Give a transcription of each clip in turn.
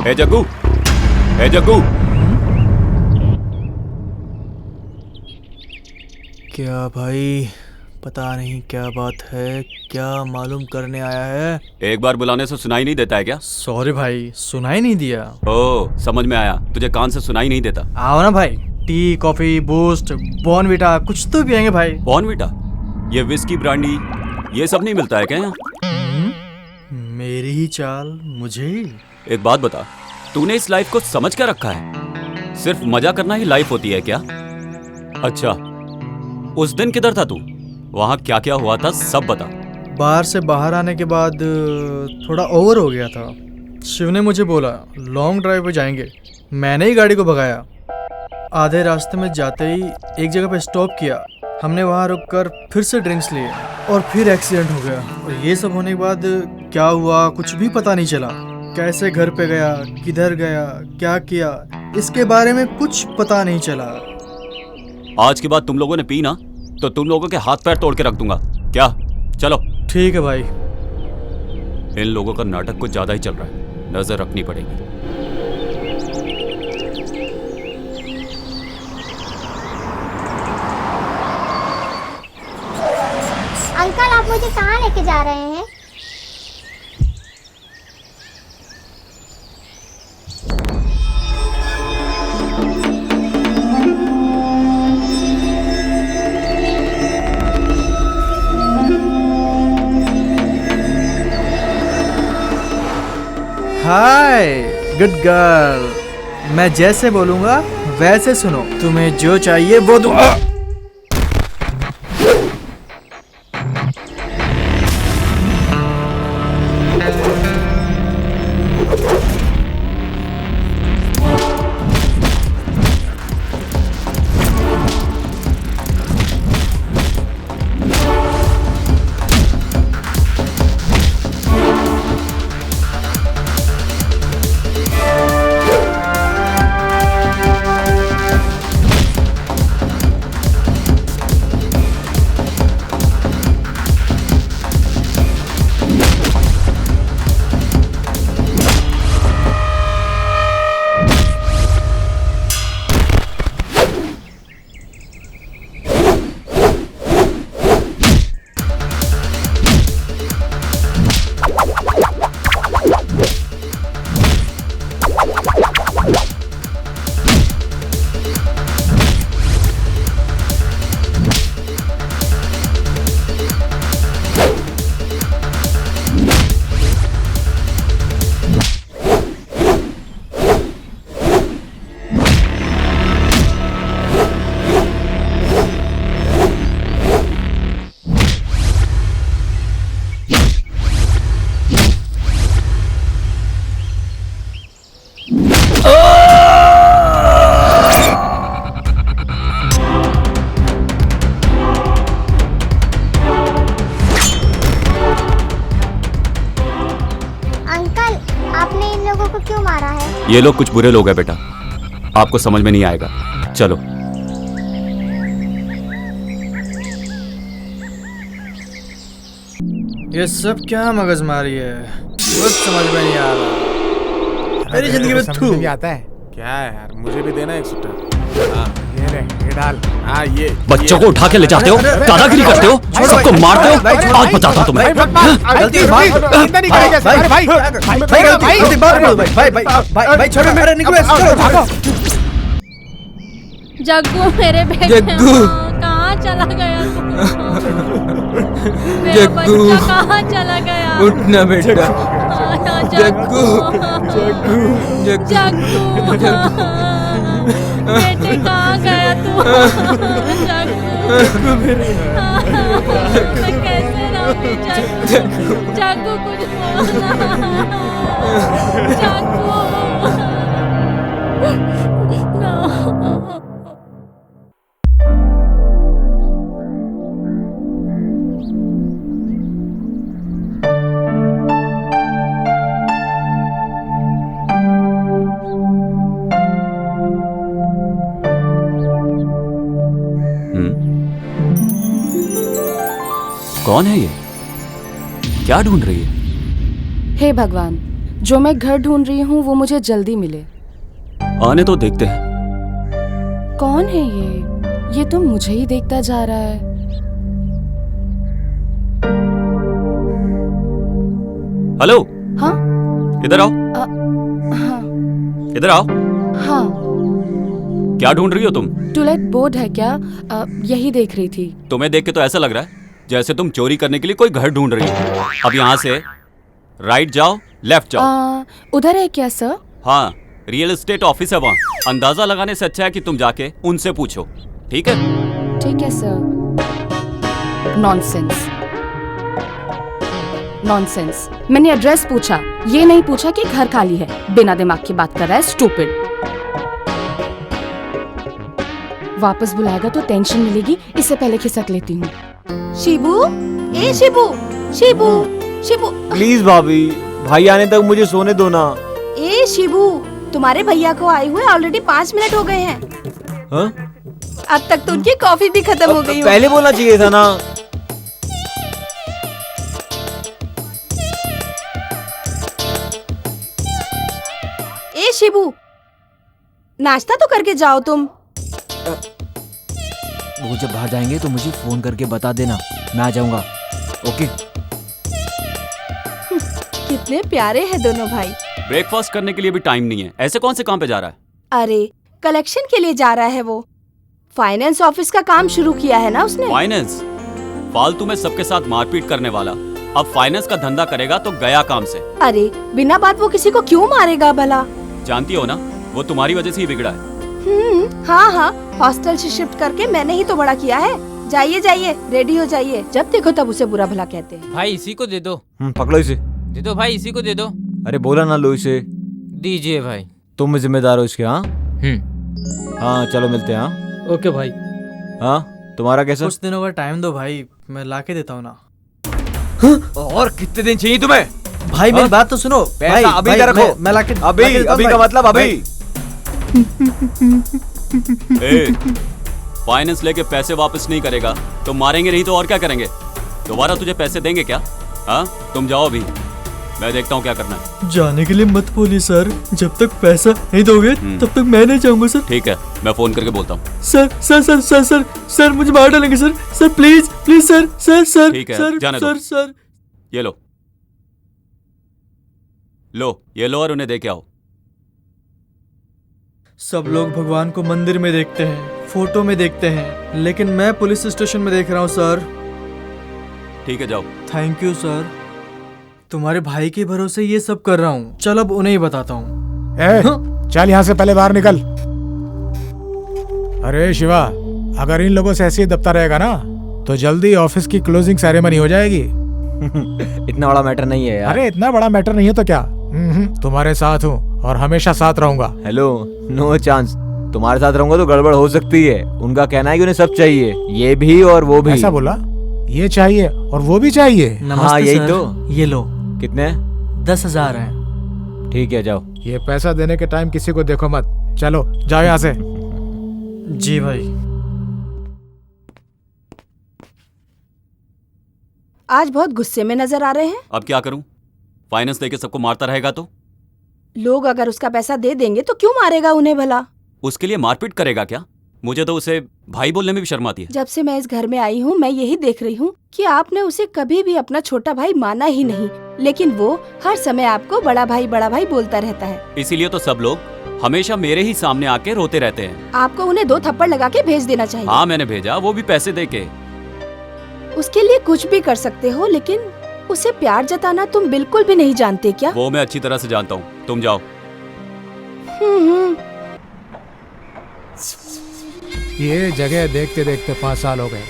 ए जग्गू, ए जग्गू। क्या भाई, पता नहीं क्या बात है, क्या मालूम करने आया है। एक बार बुलाने से सुनाई नहीं देता है क्या? सॉरी भाई, सुनाई नहीं दिया। ओ, समझ में आया, तुझे कान से सुनाई नहीं देता। आओ ना भाई, टी, कॉफी, बूस्ट, बॉर्नविटा कुछ तो पियेंगे भाई। बॉर्नविटा, ये विस्की, ब्रांडी, ये सब नहीं मिलता है क्या यहाँ? मेरी ही चाल, मुझे ही। एक बात बता, तूने इस लाइफ को समझ क्या रखा है? सिर्फ मजा करना ही लाइफ होती है क्या? अच्छा, उस दिन किधर था तू? वहाँ क्या क्या हुआ था सब बता। बाहर से बाहर आने के बाद थोड़ा ओवर हो गया था। शिव ने मुझे बोला लॉन्ग ड्राइव पे जाएंगे। मैंने ही गाड़ी को भगाया। आधे रास्ते में जाते ही एक जगह पे स्टॉप किया। हमने वहाँ रुककर फिर से ड्रिंक्स लिए और फिर एक्सीडेंट हो गया। और ये सब होने के बाद क्या हुआ कुछ भी पता नहीं चला। कैसे घर पे गया, किधर गया, क्या किया, इसके बारे में कुछ पता नहीं चला। आज के बाद तुम लोगों ने पी ना तो तुम लोगों के हाथ पैर तोड़ के रख दूंगा। क्या? चलो। ठीक है भाई। इन लोगों का नाटक कुछ ज्यादा ही चल रहा है, नजर रखनी पड़ेगी। अंकल, आप मुझे कहाँ लेके जा रहे हैं? हाय गुड गर्ल, मैं जैसे बोलूंगा वैसे सुनो। तुम्हें जो चाहिए वो दूंगा। क्यों मारा है? ये लोग कुछ बुरे लोग हैं बेटा, आपको समझ में नहीं आएगा। चलो। ये सब क्या मगजमारी है, कुछ समझ में नहीं आ रहा। मेरी जिंदगी में समझ में आता है क्या है यार? मुझे भी देना एक सूटर। ये ले, ये डाल। ये बच्चों को उठा के ले जाते हो, दादागिरी करते हो, सबको मारते हो। आज बताता हूं तुम्हें। गलती भाई, भाई छोड़ो मेरा निकलो, चलो भागो। जग्गू मेरे बेटे, जग्गू कहाँ चला गया तू? मेरा जग्गू, बच्चा कहाँ चला गया? उठना बेटा। जग्गू, जग्गू, जग्गू बेटे कहाँ गया तू? जग्गू मैं कैसे रहूं? जग्गू कुछ बोलना। जग्गू कौन है ये? क्या ढूंढ रही है? हे भगवान, जो मैं घर ढूंढ रही हूँ वो मुझे जल्दी मिले। आने तो देखते हैं। कौन है ये तो मुझे ही देखता जा रहा है। हेलो, हाँ इधर आओ। हाँ इधर आओ। हाँ। क्या ढूंढ रही हो तुम? टूलेट बोर्ड है क्या? यही देख रही थी। तुम्हें देख के तो ऐसा लग रहा है जैसे तुम चोरी करने के लिए कोई घर ढूंढ रही हो। अब यहाँ से राइट जाओ, लेफ्ट जाओ। उधर है क्या सर? हाँ, रियल एस्टेट ऑफिस है वहाँ। अंदाजा लगाने से अच्छा है कि तुम जाके उनसे पूछो, ठीक है? ठीक है सर। Nonsense, nonsense. मैंने एड्रेस पूछा, ये नहीं पूछा कि घर खाली है। बिना दिमाग की बात कर रहा है, स्टूपिड। वापस बुलाएगा तो टेंशन मिलेगी, इससे पहले खिसक लेती हूँ। शिबू, ए शिबू, शिबू, शिबू। प्लीज भाभी, भाई आने तक मुझे सोने दो ना। ए शिबू, तुम्हारे भैया को आए हुए ऑलरेडी 5 मिनट हो गए हैं। हाँ? अब तक तो उनकी कॉफी भी खत्म हो गई। पहले बोलना चाहिए था ना। ए शिबू, नाश्ता तो करके जाओ तुम। वो जब बाहर जाएंगे तो मुझे फोन करके बता देना, मैं आ जाऊंगा। ओके। कितने प्यारे हैं दोनों भाई। ब्रेकफास्ट करने के लिए भी टाइम नहीं है। ऐसे कौन से काम पे जा रहा है? अरे कलेक्शन के लिए जा रहा है वो। फाइनेंस ऑफिस का काम शुरू किया है ना उसने। फाइनेंस? फालतू में सबके साथ मारपीट करने वाला अब फाइनेंस का धंधा करेगा तो गया काम से। अरे बिना बात वो किसी को क्यों मारेगा भला? जानती हो ना, वो तुम्हारी वजह से ही बिगड़ा है। हाँ हाँ, हॉस्टल से शिफ्ट करके मैंने ही तो बड़ा किया है। जाइए जाइए, रेडी हो जाइए। जब देखो तब उसे बुरा भला कहते हैं। भाई इसी को दे दो। पकड़ो इसे। दे दो भाई, इसी को दे दो। अरे बोला ना लो इसे। दीजिए भाई। तुम जिम्मेदार हो इसके। हाँ हाँ, चलो मिलते हैं। हाँ ओके भाई। हाँ, तुम्हारा कैसा? कुछ दिनों का टाइम दो भाई, मैं ला के देता हूँ ना। और कितने दिन चाहिए तुम्हें? भाई मेरी बात तो सुनो। पैसा भाई, अभी भाई, का रखो। मैं ला के अभी अभी का मतलब अभी। ए, फाइनेंस लेके पैसे वापस नहीं करेगा तो मारेंगे, नहीं तो और क्या करेंगे? दोबारा तुझे पैसे देंगे क्या? हाँ, तुम जाओ अभी, मैं देखता हूँ क्या करना है। जाने के लिए मत बोलिए सर, जब तक पैसा नहीं दोगे तब तक मैं नहीं जाऊंगा सर। ठीक है, मैं फोन करके बोलता हूँ। Sir sir sir sir sir sir मुझे मार डालेंगे sir. Sir please please sir sir sir. ठीक है, सर जाने दो। Sir sir. ये लो लो, ये लो और उन्हें दे के आओ। सब लोग भगवान को मंदिर में देखते हैं, फोटो में देखते हैं, लेकिन मैं पुलिस स्टेशन में देख रहा हूँ सर। ठीक है, जाओ। थैंक यू सर, तुम्हारे भाई के भरोसे ये सब कर रहा हूँ। चल अब उन्हें ही बताता हूँ। चल यहाँ से पहले बाहर निकल। अरे शिवा, अगर इन लोगों से ऐसे ही दबता रहेगा ना तो जल्दी ऑफिस की क्लोजिंग सेरेमनी हो जाएगी। इतना बड़ा मैटर नहीं है यार। अरे इतना बड़ा मैटर नहीं है तो क्या? तुम्हारे साथ हूँ और हमेशा साथ रहूंगा। Hello, no chance. तुम्हारे साथ रहूंगा तो गड़बड़ हो सकती है। उनका कहना है कि उन्हें सब चाहिए, ये भी और वो भी। ऐसा बोला? ये चाहिए और वो भी चाहिए? हाँ यही सर, तो। ये लो। कितने? 10,000 है। ठीक है, जाओ। ये पैसा देने के टाइम किसी को देखो मत। चलो जाओ यहाँ से। जी भाई। आज बहुत गुस्से में नजर आ रहे हैं। अब क्या करूं? फाइनेंस लेके सबको मारता रहेगा तो? लोग अगर उसका पैसा दे देंगे तो क्यों मारेगा उन्हें भला? उसके लिए मारपीट करेगा क्या? मुझे तो उसे भाई बोलने में भी शर्म आती है। जब से मैं इस घर में आई हूँ मैं यही देख रही हूँ कि आपने उसे कभी भी अपना छोटा भाई माना ही नहीं, लेकिन वो हर समय आपको बड़ा भाई बोलता रहता है। इसीलिए तो सब लोग हमेशा मेरे ही सामने आके रोते रहते हैं। आपको उन्हें 2 थप्पड़ लगा के भेज देना चाहिए। हाँ मैंने भेजा, वो भी पैसे दे के। उसके लिए कुछ भी कर सकते हो, लेकिन उसे प्यार जताना तुम बिल्कुल भी नहीं जानते क्या? वो मैं अच्छी तरह से जानता हूँ, तुम जाओ। ये जगह देखते देखते 5 साल हो गए,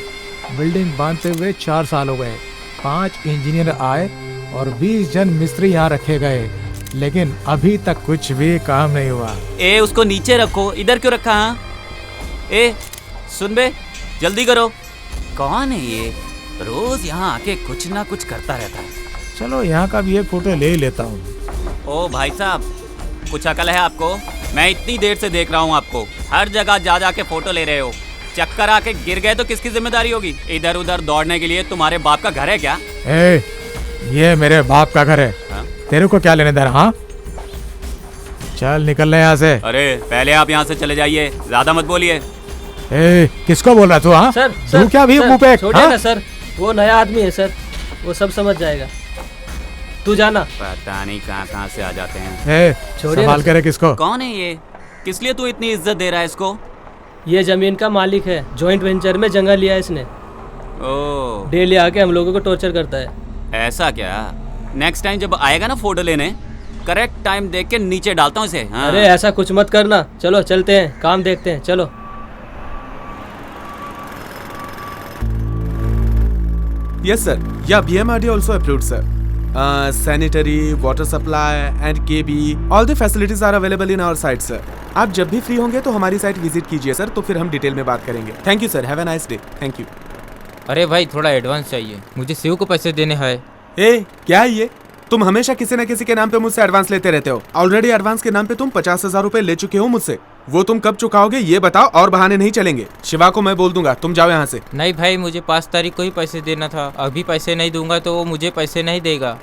बिल्डिंग बांधते हुए 4 साल हो गए, 5 इंजीनियर आए और 20 जन मिस्त्री यहाँ रखे गए, लेकिन अभी तक कुछ भी काम नहीं हुआ। ए उसको नीचे रखो, इधर क्यों रखा? हाँ ए सुन बे, जल्दी करो। कौन है ये? रोज यहाँ आके कुछ ना कुछ करता रहता है। चलो यहाँ का भी एक फोटो ले ही लेता हूँ। ओ भाई साहब, कुछ अकल है आपको? मैं इतनी देर से देख रहा हूँ आपको, हर जगह जा जाके फोटो ले रहे हो। चक्कर आके गिर गए तो किसकी जिम्मेदारी होगी? इधर उधर दौड़ने के लिए तुम्हारे बाप का घर है क्या? ए, ये मेरे बाप का घर है। हाँ? तेरे को क्या लेने दे रहा? हाँ, चल निकल ले यहाँ से। अरे पहले आप यहाँ से चले जाइए, ज्यादा मत बोलिए। ए, किसको बोल रहा तू? हाँ, सर तू क्या भी मुंह पे? छोड़िए हाँ? ना सर, वो नया आदमी है सर, वो सब समझ जाएगा। तू जाना। पता नहीं कहाँ से आ जाते हैं। ए, छोड़िए संभाल ना। के रख इसको। कौन है ये? किस लिए तू इतनी इज्जत दे रहा है इसको? ये जमीन का मालिक है, जॉइंट वेंचर में जगह लिया है इसने। ओह, डेली आके हम लोगों को टॉर्चर करता है। ऐसा क्या? नेक्स्ट टाइम जब आएगा ना फोटो लेने, करेक्ट टाइम देख के नीचे डालता हूँ इसे। हाँ। अरे ऐसा कुछ मत करना, चलो चलते हैं, काम देखते हैं, चलो। Yes, sir. Yeah, BMRD also approved, sir. Sanitary, water supply, and KB, all the facilities are available in our site, sir. आप जब भी फ्री होंगे तो हमारी साइट विजिट कीजिए सर, तो फिर हम डिटेल में बात करेंगे। Thank you sir, have a nice day. Thank you. अरे भाई थोड़ा एडवांस चाहिए, मुझे शिव को पैसे देने हैं। ए, क्या है ये? तुम हमेशा किसी न किसी के नाम पे मुझसे एडवांस लेते रहते हो। ऑलरेडी एडवांस के नाम पे तुम 50,000 रुपए ले चुके हो मुझसे। वो तुम कब चुकाओगे ये बताओ, और बहाने नहीं चलेंगे। शिवा को मैं बोल दूंगा, तुम जाओ यहाँ से। नहीं भाई, मुझे 5 तारीख को ही पैसे देना था, अभी पैसे नहीं दूंगा तो वो मुझे पैसे नहीं देगा।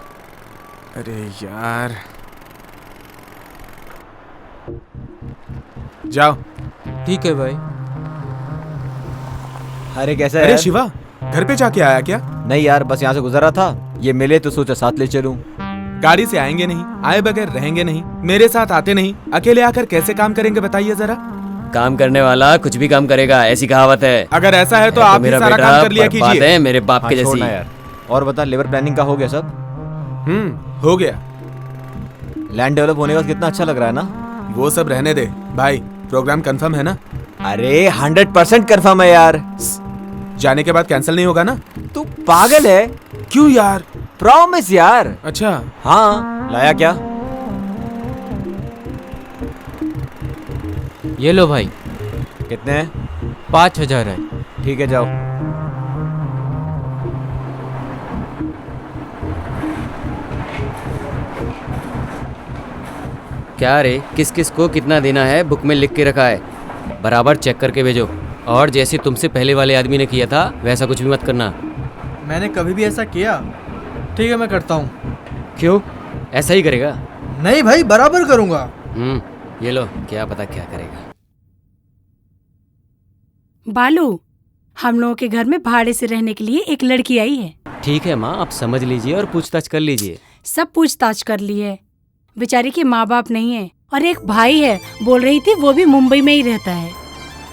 अरे यार, जाओ। ठीक है भाई। अरे कैसा है अरे यार? शिवा, घर पे जाके आया क्या? नहीं यार, बस यहाँ से गुजर रहा था, ये मिले तो सोचा साथ ले चलूं। गाड़ी से आएंगे नहीं, आए बगैर रहेंगे नहीं, मेरे साथ आते नहीं, अकेले आकर कैसे काम करेंगे बताइए जरा। काम करने वाला कुछ भी काम करेगा, ऐसी कहावत है। अगर ऐसा है तो आप ही सारा काम कर लिया बात कीजिए। है मेरे बाप हाँ, के जैसी। छोड़ना यार। और बता, लेबर प्लानिंग का हो गया सब? हो गया। लैंड डेवलप होने का कितना अच्छा लग रहा है ना? वो सब रहने दे भाई, प्रोग्राम कंफर्म है ना? अरे 100% कंफर्म है यार। जाने के बाद कैंसिल नहीं होगा ना? तू पागल है? क्यों यार? प्रॉमिस यार। अच्छा हाँ, लाया क्या? ये लो भाई। कितने हैं? 5,000 है। ठीक है, जाओ। क्या रे, किस किस को कितना देना है बुक में लिख के रखा है, बराबर चेक करके भेजो। और जैसे तुमसे पहले वाले आदमी ने किया था वैसा कुछ भी मत करना। मैंने कभी भी ऐसा किया? ठीक है, मैं करता हूँ। क्यों, ऐसा ही करेगा? नहीं भाई, बराबर करूँगा। ये लो, क्या पता क्या करेगा। बालू, हम लोगों के घर में भाड़े से रहने के लिए एक लड़की आई है। ठीक है माँ, आप समझ लीजिए और पूछताछ कर लीजिए। सब पूछताछ कर ली है। बेचारी के माँ बाप नहीं है और एक भाई है, बोल रही थी वो भी मुंबई में ही रहता है।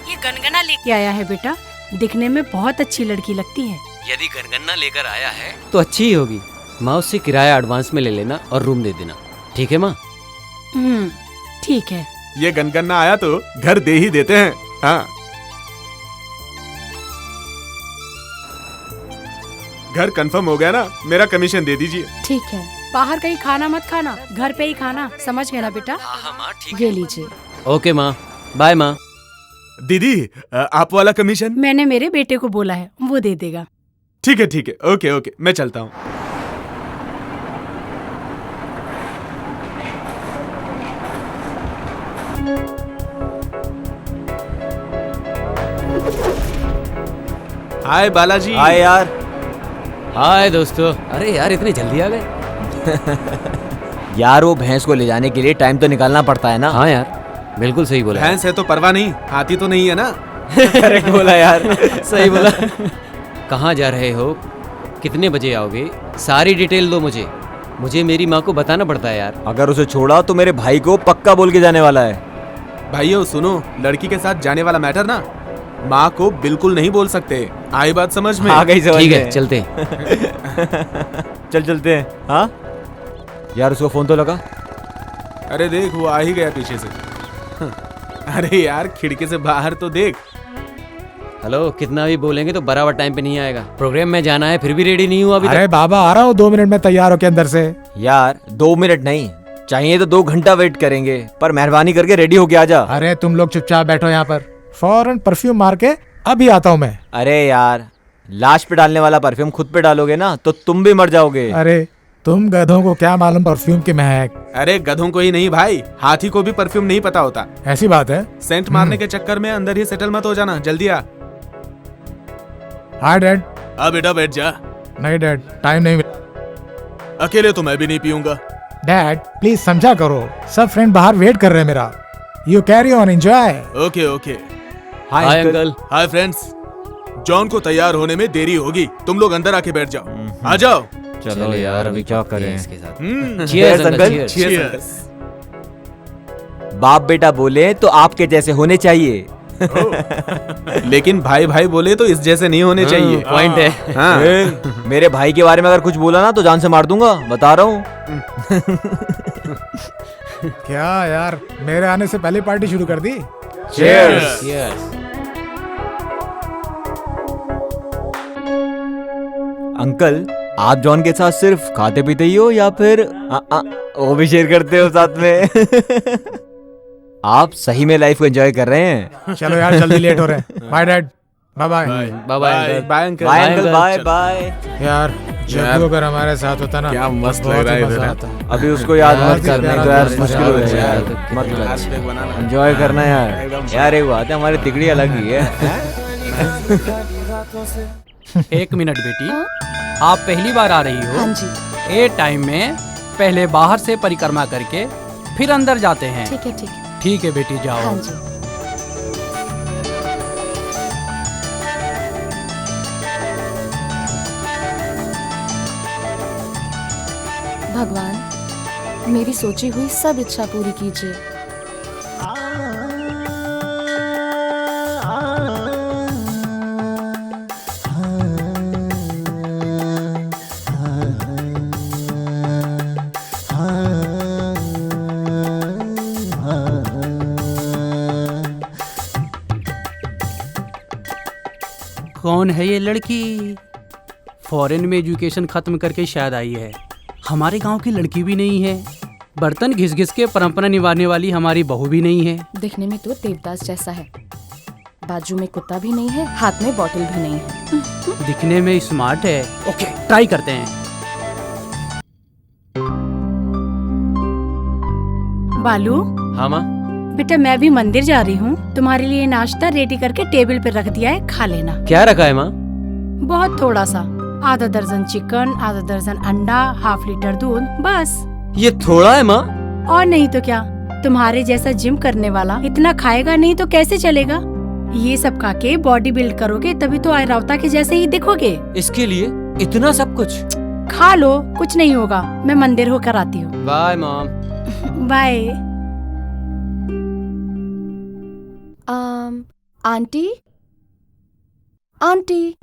ये गनगना लेके आया है बेटा, दिखने में बहुत अच्छी लड़की लगती है। यदि गनगना लेकर आया है तो अच्छी ही होगी। माँ, उससे किराया एडवांस में ले लेना और रूम दे देना। ठीक है माँ? ठीक है। ये गनगना आया तो घर दे ही देते हैं। हाँ, घर कंफर्म हो गया ना, मेरा कमीशन दे दीजिए। ठीक है, बाहर कहीं खाना मत खाना, घर पे ही खाना, समझ गए ना बेटा? हाँ माँ, ठीक ये लीजिए। ओके माँ, बाय माँ। दीदी, आप वाला कमीशन? मैंने मेरे बेटे को बोला है, वो दे देगा। ठीक है ठीक है, ओके ओके, मैं चलता हूँ। हाय बालाजी। हाय यार। हाय दोस्तों। अरे यार, इतनी जल्दी आ गए? यार, वो भैंस को ले जाने के लिए टाइम तो निकालना पड़ता है ना। हाँ यार, बिल्कुल सही बोला। भैंस है तो परवाह नहीं, हाथी तो नहीं है ना? करेक्ट बोला यार। सही बोला। कहाँ जा रहे हो, कितने बजे आओगे, सारी डिटेल दो मुझे। मुझे मेरी माँ को बताना पड़ता है यार। अगर उसे छोड़ा तो मेरे भाई को पक्का बोल के जाने वाला है। भाइयों सुनो, लड़की के साथ जाने वाला मैटर ना माँ को बिल्कुल नहीं बोल सकते। आई बात समझ में? आ गई समझ में। ठीक है, चलते हैं। चलते हैं। हाँ यार, उसको फोन तो लगा। अरे देख, वो आ ही गया पीछे से। अरे यार, खिड़की से बाहर तो देख। हेलो, कितना भी बोलेंगे तो बराबर टाइम पे नहीं आएगा। प्रोग्राम में जाना है, फिर भी रेडी नहीं हुआ अभी अरे तक। बाबा, आ रहा हूँ 2 मिनट में, तैयार हो के अंदर से। यार 2 मिनट नहीं चाहिए तो 2 घंटा वेट करेंगे, पर मेहरबानी करके रेडी होके आ जा। अरे तुम लोग चुपचाप बैठो यहाँ पर, फौरन परफ्यूम मार के अभी आता हूँ मैं। अरे यार, लाश पे डालने वाला परफ्यूम खुद पे डालोगे ना तो तुम भी मर जाओगे। अरे तुम गधों को क्या मालूम परफ्यूम की महक। अरे गधों को ही नहीं भाई, हाथी को भी परफ्यूम नहीं पता होता। ऐसी बात है? सेंट मारने के चक्कर में अंदर ही सेटल मत हो जाना, जल्दी आ। हाँ डैड। आ बेटा बैठ जा। नहीं डैड, टाइम नहीं मिला। अकेले तो मैं भी नहीं पीऊंगा। डैड प्लीज समझा करो, सब फ्रेंड बाहर वेट कर रहे हैं मेरा। You carry on, enjoy. Okay okay. Hi uncle. Hi friends, John को तैयार होने में देरी होगी, तुम लोग अंदर आके बैठ जाओ। आ जाओ। चलो यार, अभी क्या करें इसके साथ। Cheers, uncle. Cheers। बाप बेटा बोले तो आपके जैसे होने चाहिए। लेकिन भाई भाई बोले तो इस जैसे नहीं होने चाहिए। पॉइंट है। हाँ। मेरे भाई के बारे में अगर कुछ बोला ना तो जान से मार दूंगा, बता रहा हूँ। क्या यार, मेरे आने से पहले पार्टी शुरू कर दी। Cheers। अंकल, आप जॉन के साथ सिर्फ खाते पीते ही हो या फिर वो भी शेयर करते हो साथ में? आप सही में लाइफ को एंजॉय कर रहे हैं। चलो यार, जल्दी लेट हो रहे हैं। Bye dad. Bye bye. Bye bye. Bye uncle. Bye uncle. Bye bye. यार जब भी अगर हमारे साथ होता ना, क्या मस्त बहुत लग रहा ही है मजा इधर। आता। अभी उसको याद बहुत मत ही कर, नहीं प्यारा तो यार दोस्त मुश्किल है हो यार। जाएगा। मत आज तक बनाना। एंजॉय करना यार। यार एक बात है, हमारी तिगड़ी अलग ही है। एक मिनट बेटी, आप पहली बार आ रही हो? हाँ जी। ए टाइम में पहले बाहर से परिक्रमा करके फिर अंदर जाते हैं। ठीक है ठीक है। ठीक है बेटी, जाओ। हाँ जी। भगवान, मेरी सोची हुई सब इच्छा पूरी कीजिए। कौन है ये लड़की? फॉरेन में एजुकेशन खत्म करके शायद आई है। हमारे गांव की लड़की भी नहीं है। बर्तन घिस घिस के परंपरा निभाने वाली हमारी बहू भी नहीं है। दिखने में तो देवदास जैसा है। बाजू में कुत्ता भी नहीं है, हाथ में बॉटल भी नहीं है। दिखने में स्मार्ट है। ओके, ट्राई करते हैं। बालू, हाँ माँ। बेटा मैं भी मंदिर जा रही हूँ, तुम्हारे लिए नाश्ता रेडी करके टेबल पे रख दिया है, खा लेना। क्या रखा है माँ? बहुत थोड़ा सा, आधा दर्जन चिकन, आधा दर्जन अंडा, हाफ लीटर दूध, बस। ये थोड़ा है माँ? और नहीं तो क्या, तुम्हारे जैसा जिम करने वाला इतना खाएगा नहीं तो कैसे चलेगा। ये सब खा के बॉडी बिल्ड करोगे तभी तो आयरावता के जैसे ही दिखोगे। इसके लिए इतना सब कुछ? खा लो, कुछ नहीं होगा। मैं मंदिर होकर आती हूँ। Bye mom. Bye. Aunty, aunty.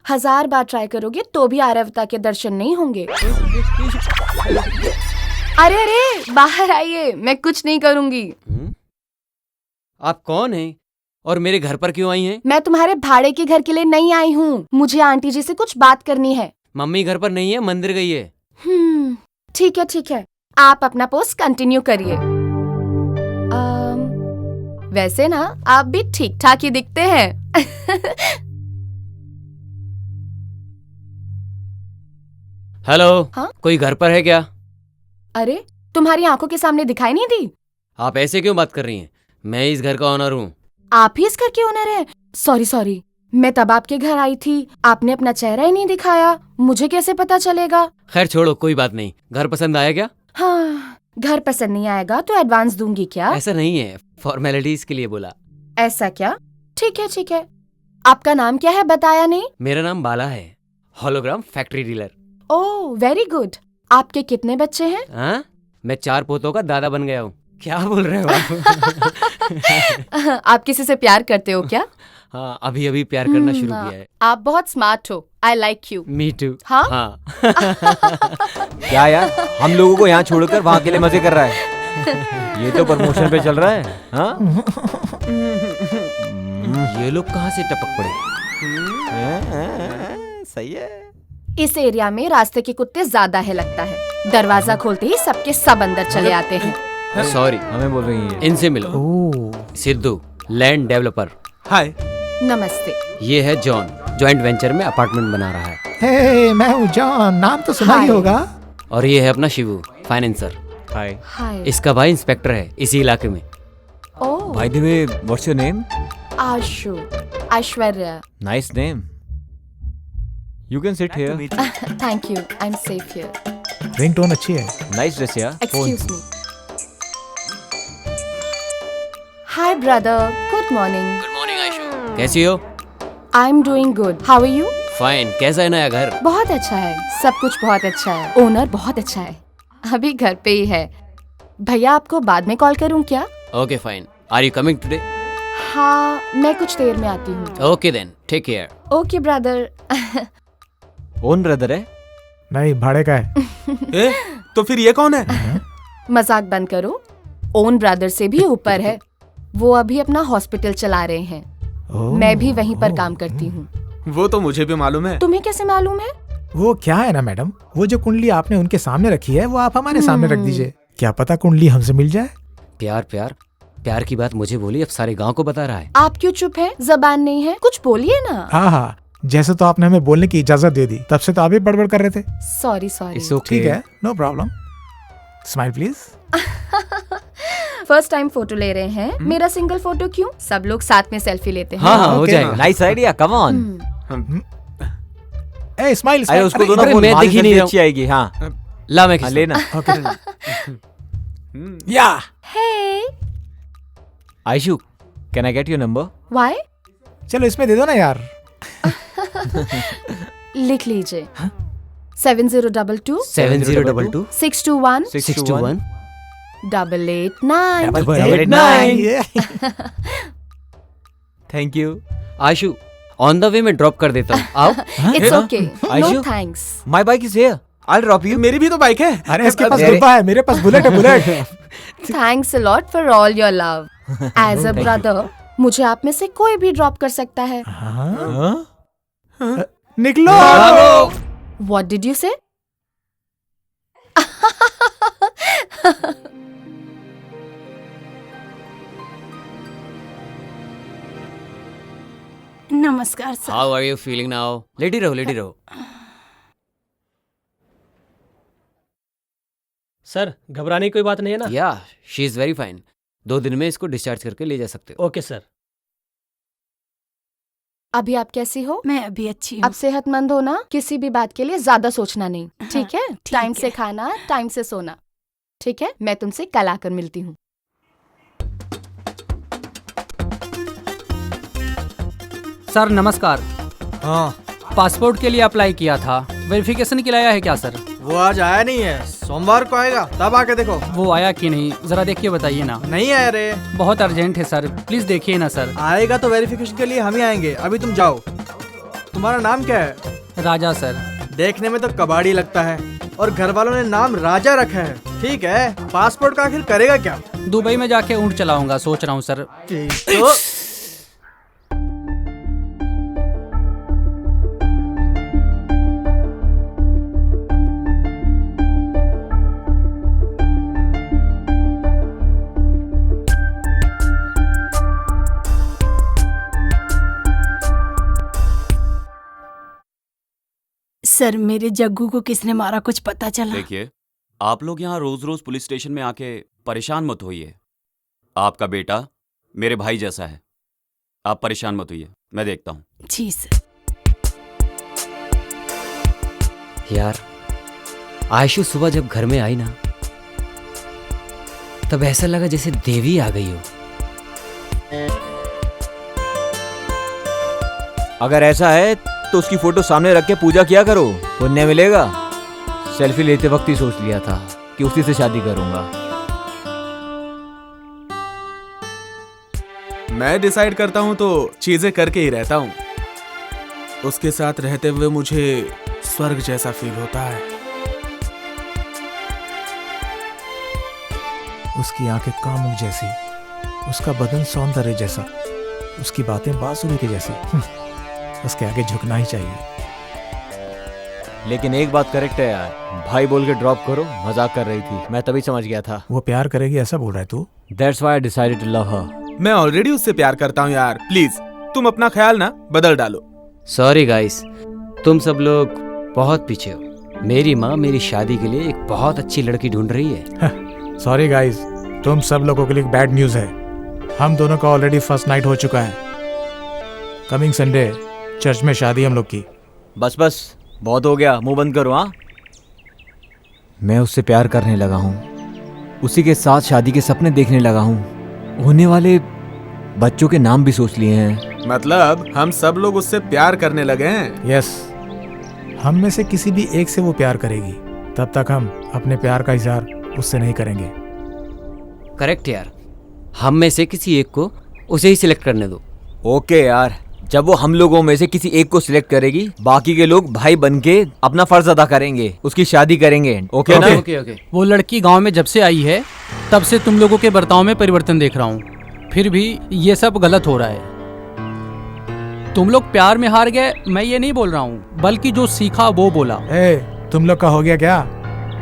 हजार बार ट्राई करोगे तो भी आर्यवता के दर्शन नहीं होंगे। अरे अरे, बाहर आइए, मैं कुछ नहीं करूंगी। आप कौन हैं और मेरे घर पर क्यों आई हैं? मैं तुम्हारे भाड़े के घर के लिए नहीं आई हूँ, मुझे आंटी जी से कुछ बात करनी है। मम्मी घर पर नहीं है, मंदिर गई है। ठीक है, आप अपना पोस्ट कंटिन्यू करिए। वैसे ना आप भी ठीक ठाक ही दिखते हैं। हेलो। हाँ? कोई घर पर है क्या? अरे, तुम्हारी आंखों के सामने दिखाई नहीं दी? आप ऐसे क्यों बात कर रही हैं? मैं इस घर का ओनर हूँ। आप ही इस घर के ओनर हैं? सॉरी, मैं तब आपके घर आई थी, आपने अपना चेहरा ही नहीं दिखाया, मुझे कैसे पता चलेगा? खैर छोड़ो, कोई बात नहीं। घर पसंद आया क्या? हाँ, घर पसंद नहीं आएगा तो एडवांस दूंगी क्या? ऐसा नहीं है, फॉर्मेलिटीज के लिए बोला। ऐसा क्या? ठीक है। आपका नाम क्या है, बताया नहीं? मेरा नाम बाला है, होलोग्राम फैक्ट्री डीलर। ओह, वेरी गुड। आपके कितने बच्चे हैं? हाँ, मैं 4 पोतों का दादा बन गया हूँ। क्या बोल रहे हो आप? आप किसी से प्यार करते हो क्या? हाँ, अभी अभी प्यार करना शुरू किया है। आप बहुत स्मार्ट हो, I like you. Me too. हाँ? क्या यार, हम लोगों को यहाँ छोड़कर वहाँ के लिए मजे कर रहा है। ये तो प्रमोशन पे चल रहा है। हाँ? ये लोग कहाँ से टपक पड़े? सही है। इस एरिया में रास्ते के कुत्ते ज्यादा है लगता है। दरवाजा खोलते ही सबके सब अंदर चले आते हैं। सॉरी, हमें बोल रही है। इनसे मिलो। Sidhu, land developer. हाय। नमस्ते। ये है जॉन, जॉइंट वेंचर में अपार्टमेंट बना रहा है। हे, मैं हूँ जॉन, नाम तो सुना ही Hi. होगा। और ये है अपना शिवू, फाइनेंसर। हाय। हाय। इसका भाई इंस्पेक्टर है इसी इलाके में। Oh, by the way, what's your name? Ashu, Aishwarya. Nice name. You can sit here. Thank you, I am safe here. Ringtone अच्छी है। नाइस ड्रेस यार। Excuse me. Hi brother, good morning. Good morning Ayshu, कैसी हो? I am doing good, how are you? Fine. कैसा है नया घर? बहुत अच्छा है, सब कुछ बहुत अच्छा है, ओनर बहुत अच्छा है, अभी घर पे ही है। भैया आपको बाद में कॉल करूं क्या? Okay fine. Are you coming today? हाँ, मैं कुछ देर में आती हूँ। Okay then, take care. Okay brother. Own brother है? नहीं, भाड़े का है। तो फिर ये कौन है? मजाक बंद करो, ओन ब्रदर से भी ऊपर है। वो अभी अपना हॉस्पिटल चला रहे हैं, मैं भी वहीं पर काम करती हूँ। वो तो मुझे भी मालूम है। तुम्हें कैसे मालूम है? वो क्या है ना मैडम, वो जो कुंडली आपने उनके सामने रखी है वो आप हमारे सामने रख दीजिए। क्या पता कुंडली हमसे मिल जाए। प्यार प्यार प्यार की बात मुझे बोली, अब सारे गांव को बता रहा है। आप क्यों चुप है? जबान नहीं है, कुछ बोलिए ना। हाँ हाँ, जैसे तो आपने हमें बोलने की इजाजत दे दी, तब से तो आप भी बड़बड़ कर रहे थे। Sorry sorry. ठीक है, no problem. Smile please. First time photo ले रहे हैं, मेरा सिंगल फोटो क्यों? सब लोग साथ में सेल्फी लेते हैं। हाँ हाँ, हो जाएगा। Nice idea, come on. A smile. अरे उसको दोनों अरे, बोल, मैं हमारी दिख ही नहीं selfie रहा अच्छी आएगी। हाँ ला मैं हाँ, खींचता लेना। या hey, Ayshu, can I get your number? Why? चलो इसमें दे दो ना यार। लिख लीजिए। 7022 7022 621 621 889। 889। Thank you. Ashu, on the way में ड्रॉप कर देता हूँ, आओ। It's okay, no Ayshu? Thanks. My bike is here, I will drop you. मेरी भी तो बाइक है। अरे इसके पास डब्बा है, मेरे पास बुलेट है, Bullet. Thanks a lot for all your love. As a brother मुझे आप में से कोई भी ड्रॉप कर सकता है। निकलो। What did you say? नमस्कार sir. How are you feeling now? लेडी रहो, लेडी रहो। सर, घबराने की कोई बात नहीं है ना? या शी इज वेरी फाइन। 2 दिन में इसको डिस्चार्ज करके ले जा सकते हो। Okay sir. अभी आप कैसी हो? मैं अभी अच्छी अब हूँ। सेहतमंद हो ना, किसी भी बात के लिए ज्यादा सोचना नहीं, ठीक है? ठीक टाइम है। से खाना, टाइम से सोना, ठीक है? मैं तुमसे कल आकर मिलती हूँ। सर नमस्कार। हाँ, पासपोर्ट के लिए अप्लाई किया था, वेरिफिकेशन के लिए आया है क्या सर? वो आज आया नहीं है, सोमवार को आएगा, तब आके देखो। वो आया कि नहीं, जरा देखिए बताइए ना। नहीं आया रे। बहुत अर्जेंट है सर, प्लीज देखिए ना सर। आएगा तो वेरिफिकेशन के लिए हम ही आएंगे, अभी तुम जाओ। तुम्हारा नाम क्या है? राजा सर। देखने में तो कबाड़ी लगता है, और घर वालों ने नाम राजा रखा है। ठीक है, पासपोर्ट का आखिर करेगा क्या? दुबई में जाके ऊँट चलाऊंगा सोच रहा हूँ सर। तो सर, मेरे जग्गू को किसने मारा, कुछ पता चला? देखिए, आप लोग यहाँ रोज रोज पुलिस स्टेशन में आके परेशान मत होइए। आपका बेटा मेरे भाई जैसा है, आप परेशान मत होइए, मैं देखता हूँ। जी सर। यार, आयशु सुबह जब घर में आई ना, तब ऐसा लगा जैसे देवी आ गई हो। अगर ऐसा है तो उसकी फोटो सामने रख के पूजा किया करो, पुण्य मिलेगा। सेल्फी लेते वक्त ही सोच लिया था कि उसी से शादी करूंगा। मैं डिसाइड करता हूँ तो चीजें करके ही रहता हूँ। उसके साथ रहते हुए मुझे स्वर्ग जैसा फील होता है। उसकी आंखें कामुक जैसी, उसका बदन सौंदर्य जैसा, उसकी बातें बांसुरी के जैसी। उसके आगे झुकना ही चाहिए। लेकिन एक बात करेक्ट है यार, भाई बोल के ड्रॉप करो, मजाक कर रही थी, मैं तभी समझ गया था। वो प्यार करेगी ऐसा बोल रहा है तू? That's why I decided to love her. मैं ऑलरेडी उससे प्यार करता हूँ यार, प्लीज तुम अपना ख्याल ना बदल डालो। सॉरी गाइस, तुम सब लोग बहुत पीछे हो। मेरी माँ मेरी शादी के लिए एक बहुत अच्छी लड़की ढूंढ रही है। सॉरी गाइस, तुम सब लोगों के लिए बैड न्यूज़ है। हम दोनों का ऑलरेडी फर्स्ट नाइट हो चुका है। कमिंग संडे चर्च में शादी हम लोग की। बस बस, बहुत हो गया, मुंह बंद करो। हाँ, मैं उससे प्यार करने लगा हूँ, उसी के साथ शादी के सपने देखने लगा हूँ। होने वाले बच्चों के नाम भी सोच लिए हैं। मतलब हम सब लोग उससे प्यार करने लगे हैं। यस, हम में से किसी भी एक से वो प्यार करेगी, तब तक हम अपने प्यार का इजहार उससे नहीं करेंगे। करेक्ट यार, हम में से किसी एक को उसे ही सिलेक्ट करने दो। ओके यार, जब वो हम लोगों में से किसी एक को सिलेक्ट करेगी, बाकी के लोग भाई बनके अपना फर्ज अदा करेंगे, उसकी शादी करेंगे। ओके ना? ओके। वो लड़की गांव में जब से आई है तब से तुम लोगों के बर्ताव में परिवर्तन देख रहा हूँ, फिर भी ये सब गलत हो रहा है। तुम लोग प्यार में हार गए, मैं ये नहीं बोल रहा हूँ, बल्कि जो सीखा वो बोला। तुम लोग का हो गया क्या?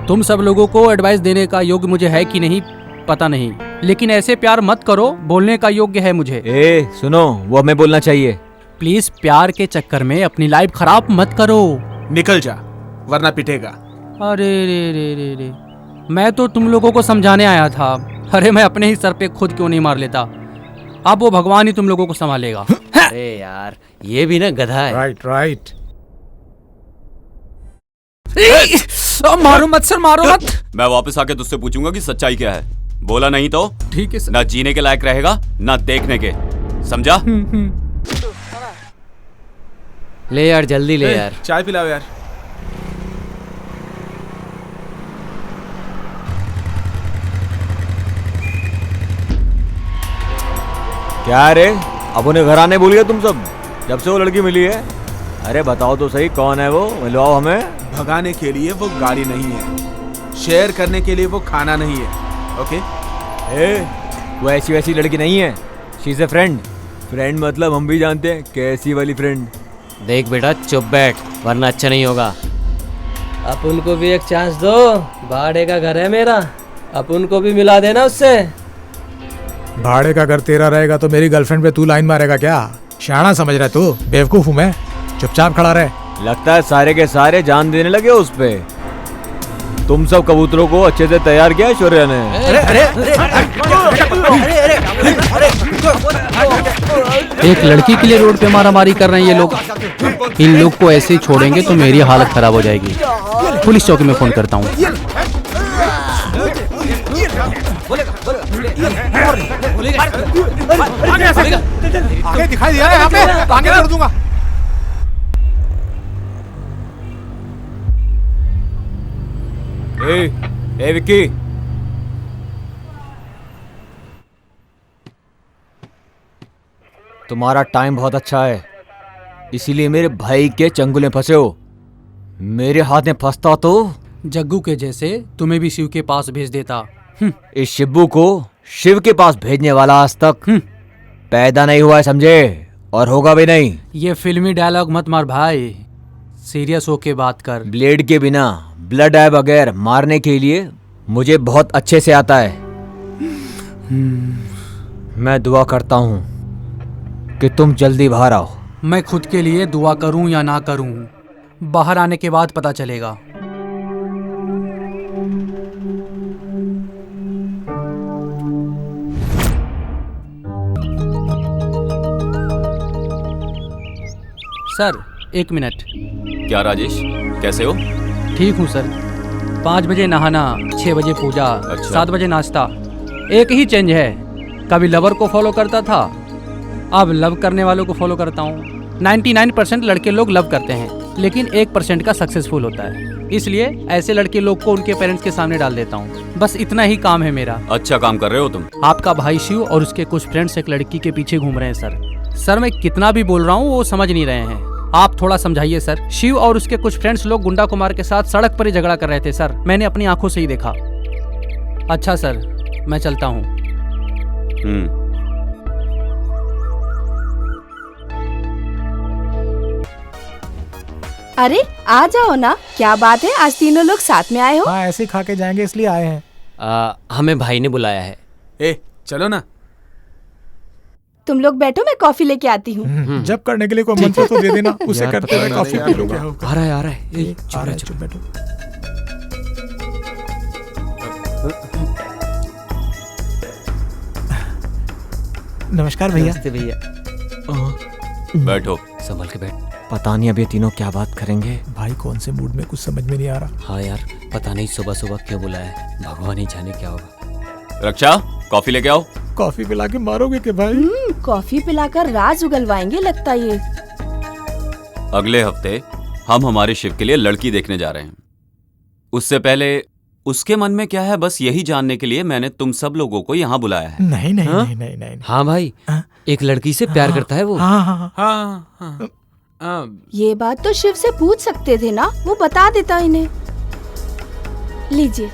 तुम सब लोगों को एडवाइस देने का योग्य मुझे है कि नहीं पता नहीं, लेकिन ऐसे प्यार मत करो, बोलने का योग्य है मुझे। सुनो, वो हमें बोलना चाहिए। प्लीज प्यार के चक्कर में अपनी लाइफ खराब मत करो। निकल जा, वरना पिटेगा। अरे रे रे रे रे, मैं तो तुम लोगों को समझाने आया था। अरे मैं अपने ही सर पे खुद क्यों नहीं मार लेता। अब वो भगवान ही तुम लोगों को संभालेगा। अरे यार, ये भी ना गधा है। राइट। मारो मत सर, मारो मत। मैं वापस आके तुझसे पूछूंगा कि सच्चाई क्या है। बोला नहीं तो ठीक है सर। ना जीने के लायक रहेगा ना देखने के, समझा? ले यार, जल्दी ले यार। चाय पिलाओ यार। क्या रे, अब उन्हें घर आने भूल गए तुम सब, जब से वो लड़की मिली है? अरे बताओ तो सही, कौन है वो? मिलवाओ हमें। भगाने के लिए वो गाड़ी नहीं है, शेयर करने के लिए वो खाना नहीं है। ओके? वो ऐसी वैसी लड़की नहीं है, she is a friend. Friend मतलब हम भी जानते हैं कैसी वाली फ्रेंड। देख बेटा, चुप बैठ, वरना अच्छा नहीं होगा। अब उनको भी एक चांस दो, भाड़े का घर है मेरा, अब उनको भी मिला देना उससे। भाड़े का घर तेरा रहेगा तो मेरी गर्लफ्रेंड पे तू लाइन मारेगा क्या? शाना समझ रहा है तू? बेवकूफ हूँ मैं? चुपचाप खड़ा रहे। लगता है सारे के सारे जान देने लगे उस पे। तुम सब कबूतरों को अच्छे से तैयार किया शौर्य ने। एक लड़की के लिए रोड पे मारामारी कर रहे हैं ये लोग। इन लोग को ऐसे ही छोड़ेंगे तो मेरी हालत खराब हो जाएगी। पुलिस चौकी में फोन करता हूँ। दिखाई दिया है यहाँ पे, आगे कर दूंगा। ए विक्की, तुम्हारा टाइम बहुत अच्छा है, इसीलिए मेरे भाई के चंगुल में फंसे हो। मेरे हाथ में फंसता तो जग्गू के जैसे तुम्हें भी शिव के पास भेज देता। इस शिब्बू को शिव के पास भेजने वाला आज तक पैदा नहीं हुआ है, समझे? और होगा भी नहीं। ये फिल्मी डायलॉग मत मार भाई, सीरियस होके बात कर। ब्लेड के बिना, ब्लड आए बगैर मारने के लिए मुझे बहुत अच्छे से आता है। मैं दुआ करता हूँ कि तुम जल्दी बाहर आओ। मैं खुद के लिए दुआ करूं या ना करूं, बाहर आने के बाद पता चलेगा। Sir 1 minute. क्या राजेश, कैसे हो? ठीक हूँ सर। 5 बजे नहाना, 6 बजे पूजा, अच्छा। 7 बजे नाश्ता। एक ही चेंज है, कभी लवर को फॉलो करता था, अब लव करने वालों को फॉलो करता हूँ। 99% लड़के लोग लव करते हैं, लेकिन 1% का सक्सेसफुल होता है। इसलिए ऐसे लड़के लोग को उनके पेरेंट्स के सामने डाल देता हूँ। बस इतना ही काम है मेरा। अच्छा काम कर रहे हो तुम। आपका भाई शिव और उसके कुछ फ्रेंड्स एक लड़की के पीछे घूम रहे हैं सर। सर मैं कितना भी बोल रहा हूँ वो समझ नहीं रहे हैं, आप थोड़ा समझाइए सर। शिव और उसके कुछ फ्रेंड्स लोग गुंडा कुमार के साथ सड़क पर ही झगड़ा कर रहे थे सर, मैंने अपनी आंखों से ही देखा। अच्छा सर, मैं चलता हूँ। अरे आ जाओ ना, क्या बात है, आज तीनों लोग साथ में आए हो? हाँ, ऐसे खा के जाएंगे इसलिए आए हैं। हमें भाई ने बुलाया है। ए चलो ना। तुम लोग बैठो, मैं कॉफी लेके आती हूँ। जब करने के लिए कोई मंत्र तो दे देना, उसे यार, करते हुए पता कॉफी नहीं पी लूंगा। आ रहा है आ रहा है। ए, आ रहा है, चुप बैठो। नमस्कार भैया। नमस्ते भैया। बैठो। संभल के बैठ। पता नहीं अब ये तीनों क्या बात करेंगे। भाई कौन से मूड में, कुछ समझ में नहीं आ रहा। हाँ यार, पता नहीं सुबह सुबह क्यों बुलाया, भगवान ही जाने क्या होगा। रक्षा, कॉफी लेके आओ। कॉफी पिला के मारोगे के भाई? कॉफी पिलाकर राज उगलवाएंगे लगता ये। अगले हफ्ते हम हमारे शिव के लिए लड़की देखने जा रहे हैं। उससे पहले उसके मन में क्या है, बस यही जानने के लिए मैंने तुम सब लोगों को यहाँ बुलाया है। नहीं नहीं नहीं नहीं नहीं। हाँ भाई, एक लड़की से प्यार करता है वो। हाँ हाँ हाँ। ये बात तो शिव से पूछ सकते थे ना, वो बता देता इन्हें। लीजिए।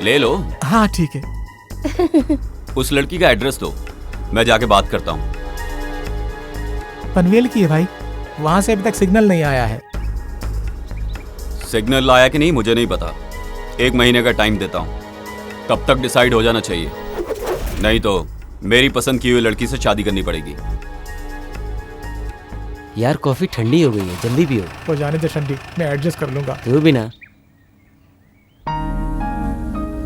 ले लो। हाँ ठीक है। उस लड़की का एड्रेस दो, मैं जाके बात करता हूँ। पनवेल की है भाई, वहां से अभी तक सिग्नल नहीं आया है। सिग्नल आया कि नहीं मुझे नहीं पता, 1 महीने का टाइम देता हूँ, तब तक डिसाइड हो जाना चाहिए, नहीं तो मेरी पसंद की हुई लड़की से शादी करनी पड़ेगी। यार कॉफी ठंडी हो गई है, जल्दी पियो। तो जाने दे ठंडी, मैं एडजस्ट कर लूंगा। तू भी ना।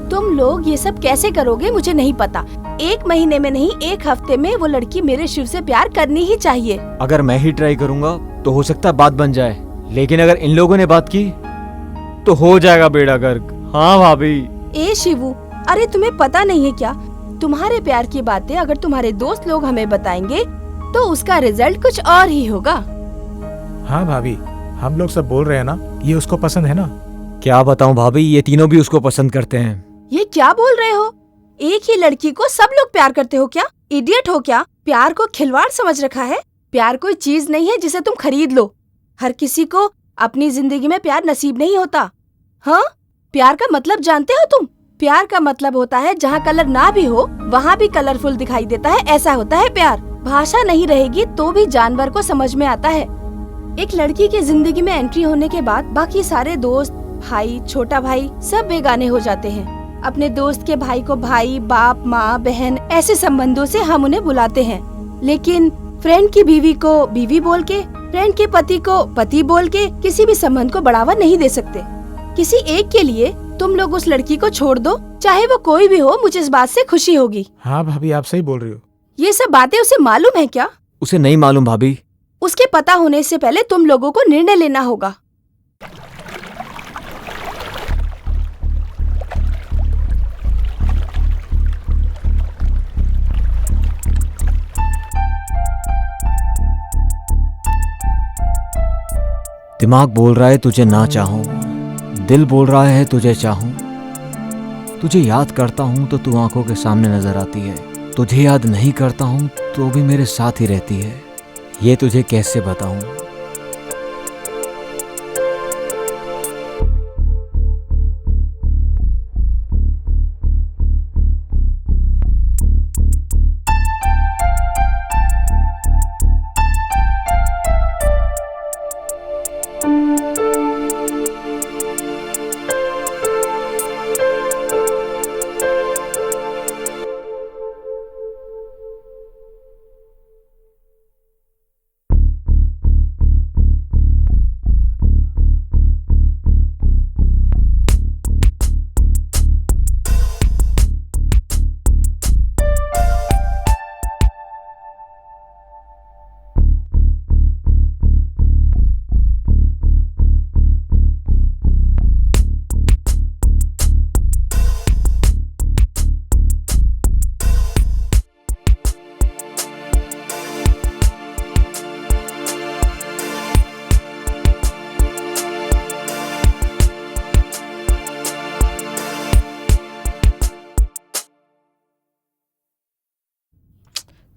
तुम लोग ये सब कैसे करोगे मुझे नहीं पता। 1 महीने में नहीं, 1 हफ्ते में वो लड़की मेरे शिव से प्यार करनी ही चाहिए। अगर मैं ही ट्राई करूंगा तो हो सकता है बात बन जाए, लेकिन अगर इन लोगों ने बात की तो हो जाएगा बेड़ा गर्क। हाँ भाभी। ए शिवू, अरे तुम्हें पता नहीं है क्या, तुम्हारे प्यार की बातें अगर तुम्हारे दोस्त लोग हमें बताएंगे तो उसका रिजल्ट कुछ और ही होगा। हाँ भाभी, हम लोग सब बोल रहे हैं ना, ये उसको पसंद है ना। क्या बताऊं भाभी, ये तीनों भी उसको पसंद करते हैं। ये क्या बोल रहे हो? एक ही लड़की को सब लोग प्यार करते हो क्या? इडियट हो क्या? प्यार को खिलवाड़ समझ रखा है? प्यार कोई चीज नहीं है जिसे तुम खरीद लो। हर किसी को अपनी जिंदगी में प्यार नसीब नहीं होता। हाँ, प्यार का मतलब जानते हो तुम? प्यार का मतलब होता है जहाँ कलर ना भी हो वहाँ भी कलरफुल दिखाई देता है, ऐसा होता है प्यार। भाषा नहीं रहेगी तो भी जानवर को समझ में आता है। एक लड़की की जिंदगी में एंट्री होने के बाद बाकी सारे दोस्त, भाई, छोटा भाई सब बेगाने हो जाते हैं। अपने दोस्त के भाई को भाई, बाप, माँ, बहन ऐसे संबंधों से हम उन्हें बुलाते हैं, लेकिन फ्रेंड की बीवी को बीवी बोल के, फ्रेंड के पति को पति बोल के किसी भी संबंध को बढ़ावा नहीं दे सकते। किसी एक के लिए तुम लोग उस लड़की को छोड़ दो, चाहे वो कोई भी हो, मुझे इस बात से खुशी होगी। हाँ भाभी, आप सही बोल रही हो। ये सब बातें उसे मालूम है क्या? उसे नहीं मालूम भाभी। उसके पता होने से पहले तुम लोगों को निर्णय लेना होगा। दिमाग बोल रहा है तुझे ना चाहूं, दिल बोल रहा है तुझे चाहूं। तुझे याद करता हूं तो तू आंखों के सामने नजर आती है, तुझे याद नहीं करता हूं तो भी मेरे साथ ही रहती है। ये तुझे कैसे बताऊं।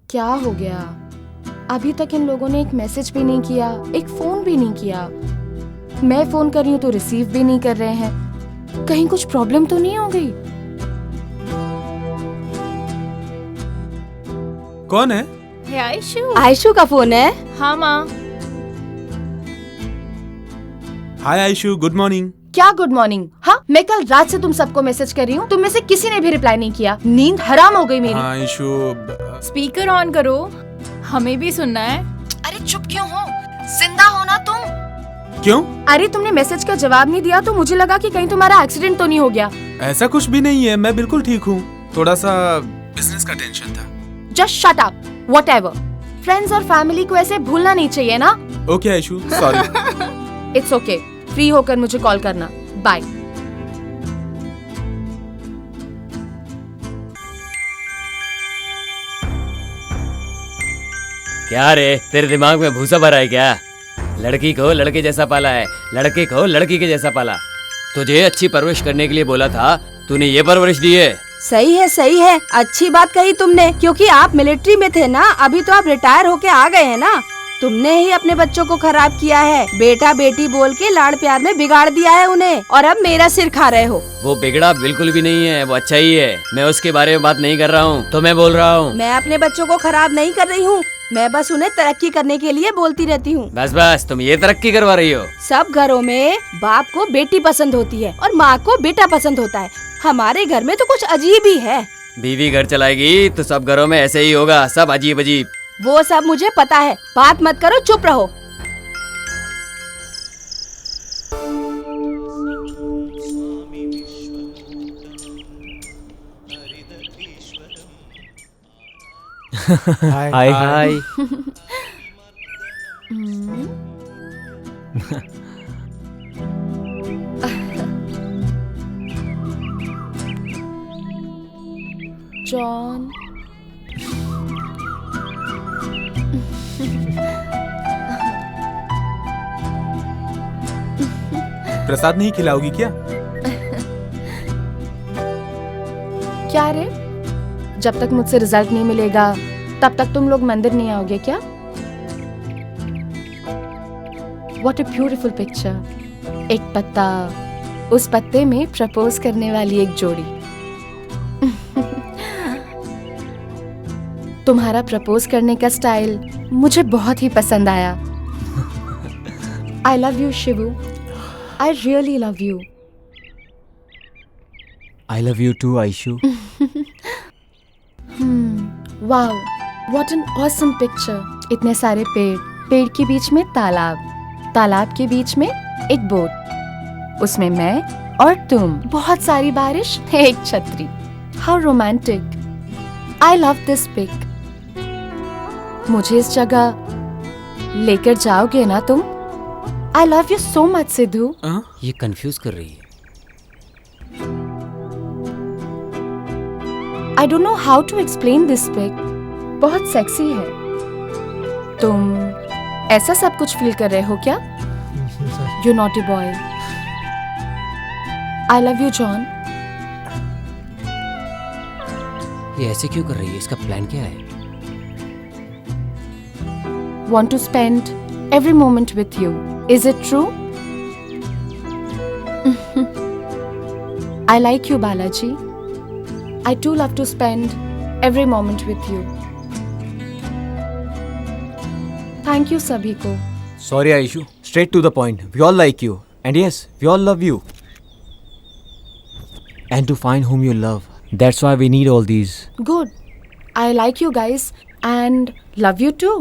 क्या हो गया? अभी तक इन लोगों ने एक मैसेज भी नहीं किया, एक फोन भी नहीं किया। मैं फोन कर रही हूँ तो रिसीव भी नहीं कर रहे हैं। कहीं कुछ प्रॉब्लम तो नहीं हो गई? कौन है? आयशु। आयशु का फोन है? हाँ माँ। हाय आयशु, गुड मॉर्निंग। क्या गुड मॉर्निंग? हाँ, मैं कल रात से तुम सबको मैसेज कर रही हूँ, तुम में से किसी ने भी रिप्लाई नहीं किया। नींद हराम हो गई मेरी। हाँ इशू। स्पीकर ऑन करो, हमें भी सुनना है। अरे चुप क्यों हो? जिंदा हो ना तुम? क्यों? अरे तुमने मैसेज का जवाब नहीं दिया तो मुझे लगा कि कहीं तुम्हारा एक्सीडेंट तो नहीं हो गया। ऐसा कुछ भी नहीं है, मैं बिल्कुल ठीक हूँ। थोड़ा सा बिजनेस का टेंशन था। Just shut up, whatever. Friends और फैमिली को ऐसे भूलना नहीं चाहिए ना। Okay Aishu, sorry. It's okay, free होकर मुझे कॉल करना। बाय। क्या रे, तेरे दिमाग में भूसा भरा है क्या? लड़की को लड़के जैसा पाला है, लड़के को लड़की के जैसा पाला। तुझे अच्छी परवरिश करने के लिए बोला था, तूने ये परवरिश दी है। सही है, अच्छी बात कही तुमने, क्योंकि आप मिलिट्री में थे ना, अभी तो आप रिटायर होके आ गए हैं ना। तुमने ही अपने बच्चों को खराब किया है, बेटा बेटी बोल के लाड़ प्यार में बिगाड़ दिया है उन्हें, और अब मेरा सिर खा रहे हो। वो बिगड़ा बिल्कुल भी नहीं है, वो अच्छा ही है। मैं उसके बारे में बात नहीं कर रहा हूँ, तो मैं बोल रहा हूँ। मैं अपने बच्चों को खराब नहीं कर रही हूँ, मैं बस उन्हें तरक्की करने के लिए बोलती रहती हूँ। बस तुम ये तरक्की करवा रही हो। सब घरों में बाप को बेटी पसंद होती है और माँ को बेटा पसंद होता है। हमारे घर में तो कुछ अजीब ही है। बीवी घर चलाएगी तो सब घरों में ऐसे ही होगा, सब अजीब अजीब। वो सब मुझे पता है, बात मत करो, चुप रहो। हाय हाय। जॉन, प्रसाद नहीं खिलाओगी क्या? क्या रे? जब तक मुझसे रिजल्ट नहीं मिलेगा तब तक तुम लोग मंदिर नहीं आओगे क्या? What a beautiful picture. एक पत्ता, उस पत्ते में प्रपोज करने वाली एक जोड़ी। तुम्हारा प्रपोज करने का स्टाइल मुझे बहुत ही पसंद आया। I love you, Shibu. I really love you. I love you too, Aishu. Wow, what an awesome picture. इतने सारे पेड़, पेड़ के बीच में तालाब, तालाब के बीच में एक बोट, उसमें मैं और तुम, बहुत सारी बारिश, एक छतरी। How romantic. I love this pic. मुझे इस जगह लेकर जाओगे ना तुम? I love you so much, Sidhu. ये कंफ्यूज कर रही है। I don't know how to explain this pic. बहुत सेक्सी है। तुम ऐसा सब कुछ फील कर रहे हो क्या? You naughty boy. I love you, John. ये ऐसे क्यों कर रही है? इसका प्लान क्या है? Want to spend every moment with you. Is it true? I like you, Balaji. I too love to spend every moment with you. Thank you सभी को। Sorry Aishu, straight to the point. We all like you, and yes, we all love you. And to find whom you love, that's why we need all these. Good. I like you guys and love you too.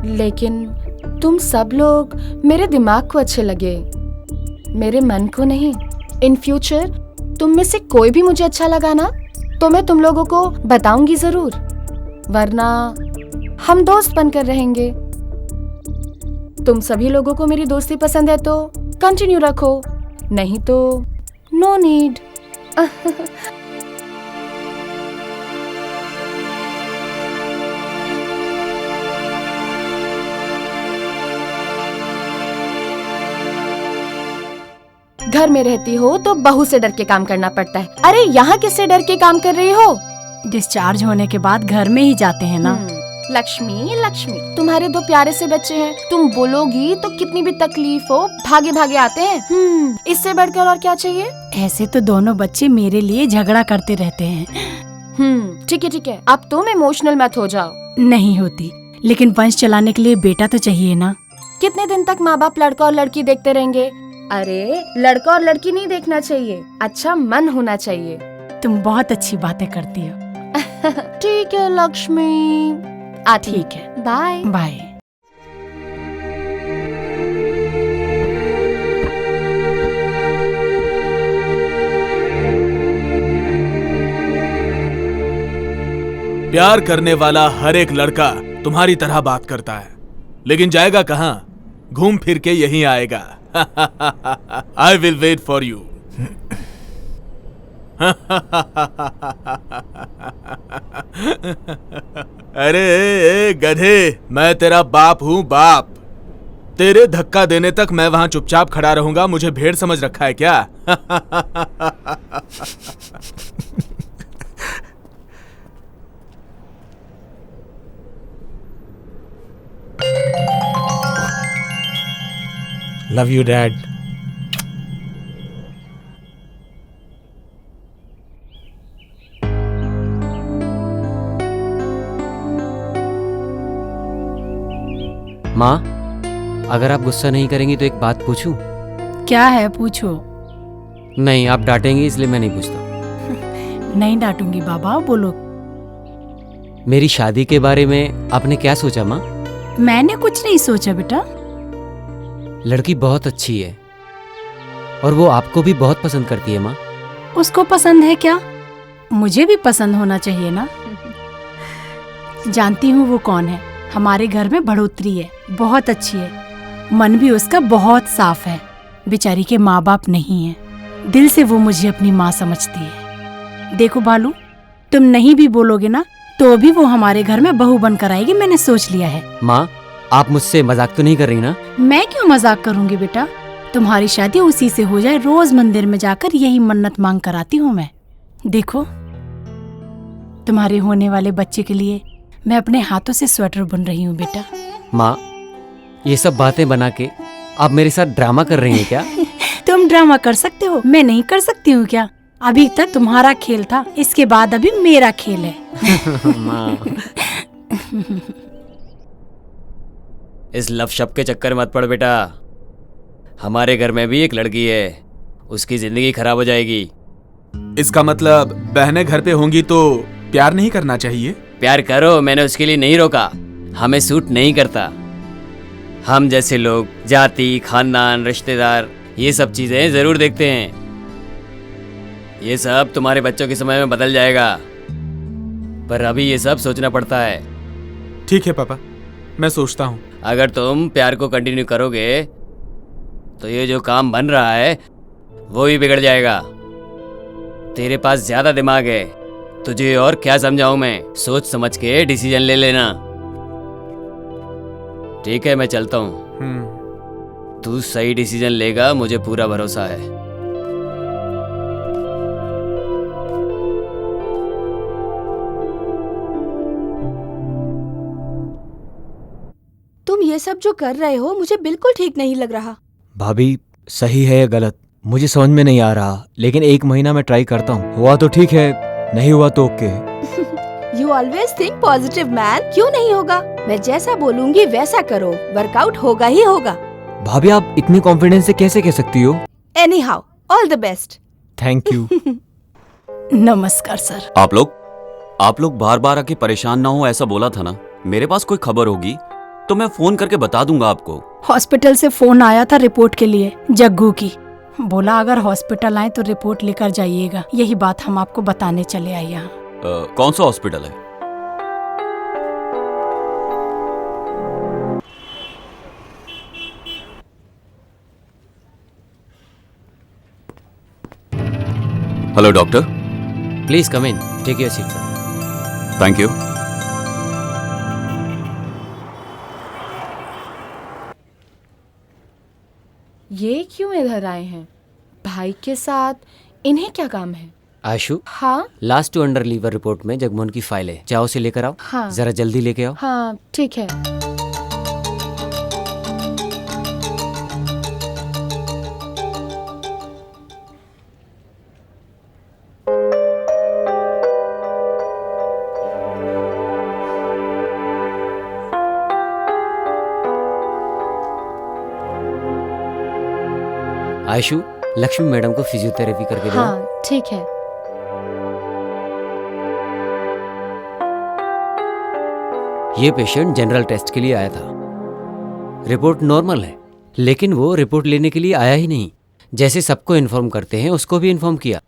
लेकिन तुम सब लोग मेरे दिमाग को अच्छे लगे, मेरे मन को नहीं। इन फ्यूचर तुम में से कोई भी मुझे अच्छा लगा ना तो मैं तुम लोगों को बताऊंगी जरूर, वरना हम दोस्त बनकर रहेंगे। तुम सभी लोगों को मेरी दोस्ती पसंद है तो कंटिन्यू रखो, नहीं तो नो नीड। घर में रहती हो तो बहू से डर के काम करना पड़ता है। अरे यहाँ किससे डर के काम कर रही हो? डिस्चार्ज होने के बाद घर में ही जाते हैं ना। लक्ष्मी लक्ष्मी, तुम्हारे दो प्यारे से बच्चे हैं, तुम बोलोगी तो कितनी भी तकलीफ हो भागे भागे आते हैं। इससे बढ़कर और क्या चाहिए? ऐसे तो दोनों बच्चे मेरे लिए झगड़ा करते रहते हैं। ठीक है, अब तुम इमोशनल मत हो जाओ। नहीं होती, लेकिन वंश चलाने के लिए बेटा तो चाहिए ना। कितने दिन तक माँ बाप लड़का और लड़की देखते रहेंगे? अरे लड़का और लड़की नहीं देखना चाहिए, अच्छा मन होना चाहिए। तुम बहुत अच्छी बातें करती हो। ठीक है लक्ष्मी, ठीक है, बाय बाय। प्यार करने वाला हर एक लड़का तुम्हारी तरह बात करता है, लेकिन जाएगा कहाँ? घूम फिर के यहीं आएगा। I will wait for you. अरे ए, गधे, मैं तेरा बाप हूं, बाप। तेरे धक्का देने तक मैं वहां चुपचाप खड़ा रहूंगा। मुझे भेड़ समझ रखा है क्या? Love you dad. माँ, अगर आप गुस्सा नहीं करेंगी तो एक बात पूछूं? क्या है, पूछो। नहीं, आप डांटेंगी इसलिए मैं नहीं पूछता। नहीं डांटूंगी बाबा, बोलो। मेरी शादी के बारे में आपने क्या सोचा माँ? मैंने कुछ नहीं सोचा बेटा। लड़की बहुत अच्छी है और वो आपको भी बहुत पसंद करती है माँ। उसको पसंद है क्या? मुझे भी पसंद होना चाहिए ना। जानती हूँ वो कौन है। हमारे घर में बढ़ोतरी है, बहुत अच्छी है, मन भी उसका बहुत साफ है। बेचारी के माँ बाप नहीं है, दिल से वो मुझे अपनी माँ समझती है। देखो बालू, तुम नहीं भी बोलोगे ना तो भी वो हमारे घर में बहू बनकर आएगी, मैंने सोच लिया है। माँ, आप मुझसे मजाक तो नहीं कर रही ना? मैं क्यों मजाक करूंगी बेटा, तुम्हारी शादी उसी से हो जाए। रोज मंदिर में जाकर यही मन्नत मांग कर आती हूँ मैं। देखो, तुम्हारे होने वाले बच्चे के लिए मैं अपने हाथों से स्वेटर बुन रही हूँ बेटा। माँ, ये सब बातें बना के आप मेरे साथ ड्रामा कर रही हैं क्या? तुम ड्रामा कर सकते हो, मैं नहीं कर सकती हूँ क्या? अभी तक तुम्हारा खेल था, इसके बाद अभी मेरा खेल है। माँ, इस लव-शप के चक्कर मत पड़ बेटा। हमारे घर में भी एक लड़की है, उसकी जिंदगी खराब हो जाएगी। इसका मतलब बहनें घर पे होंगी तो प्यार नहीं करना चाहिए? प्यार करो, मैंने उसके लिए नहीं रोका। हमें सूट नहीं करता। हम जैसे लोग जाति, खानदान, रिश्तेदार, ये सब चीजें जरूर देखते हैं। ये सब तुम्हारे बच्चों के समय में बदल जाएगा, पर अभी ये सब सोचना पड़ता है। ठीक है पापा, मैं सोचता हूँ। अगर तुम प्यार को कंटिन्यू करोगे तो ये जो काम बन रहा है वो भी बिगड़ जाएगा। तेरे पास ज्यादा दिमाग है, तुझे और क्या समझाऊं मैं? सोच समझ के डिसीजन ले लेना। ठीक है, मैं चलता हूँ। तू सही डिसीजन लेगा, मुझे पूरा भरोसा है। तुम ये सब जो कर रहे हो मुझे बिल्कुल ठीक नहीं लग रहा। भाभी, सही है या गलत मुझे समझ में नहीं आ रहा, लेकिन 1 महीना मैं ट्राई करता हूँ। हुआ तो ठीक है, नहीं हुआ तो okay. You always think positive man. क्यों नहीं होगा? मैं जैसा बोलूंगी वैसा करो, वर्कआउट होगा ही होगा। भाभी, आप इतने कॉन्फिडेंस से कैसे कह सकती हो? Any how, all the best. Thank you. नमस्कार सर। आप लोग बार बार आके परेशान ना हो, ऐसा बोला था ना। मेरे पास कोई खबर होगी तो मैं फोन करके बता दूंगा आपको। हॉस्पिटल से फोन आया था रिपोर्ट के लिए, जग्गू की। बोला अगर हॉस्पिटल आए तो रिपोर्ट लेकर जाइएगा। यही बात हम आपको बताने चले आए यहाँ। कौन सा हॉस्पिटल है? Hello doctor. Please come in, take your seat sir. Thank you. ये क्यों इधर आए हैं? भाई के साथ इन्हें क्या काम है? आशु, हाँ last two under liver report में जगमोहन की फाइल है, जाओ उसे लेकर आओ। हाँ। जरा जल्दी लेके आओ। हाँ ठीक है। आयशु, लक्ष्मी मैडम को फिजियोथेरेपी करके देना। हाँ ठीक है। ये पेशेंट जनरल टेस्ट के लिए आया था। रिपोर्ट नॉर्मल है, लेकिन वो रिपोर्ट लेने के लिए आया ही नहीं। जैसे सबको इन्फॉर्म करते हैं, उसको भी इन्फॉर्म किया।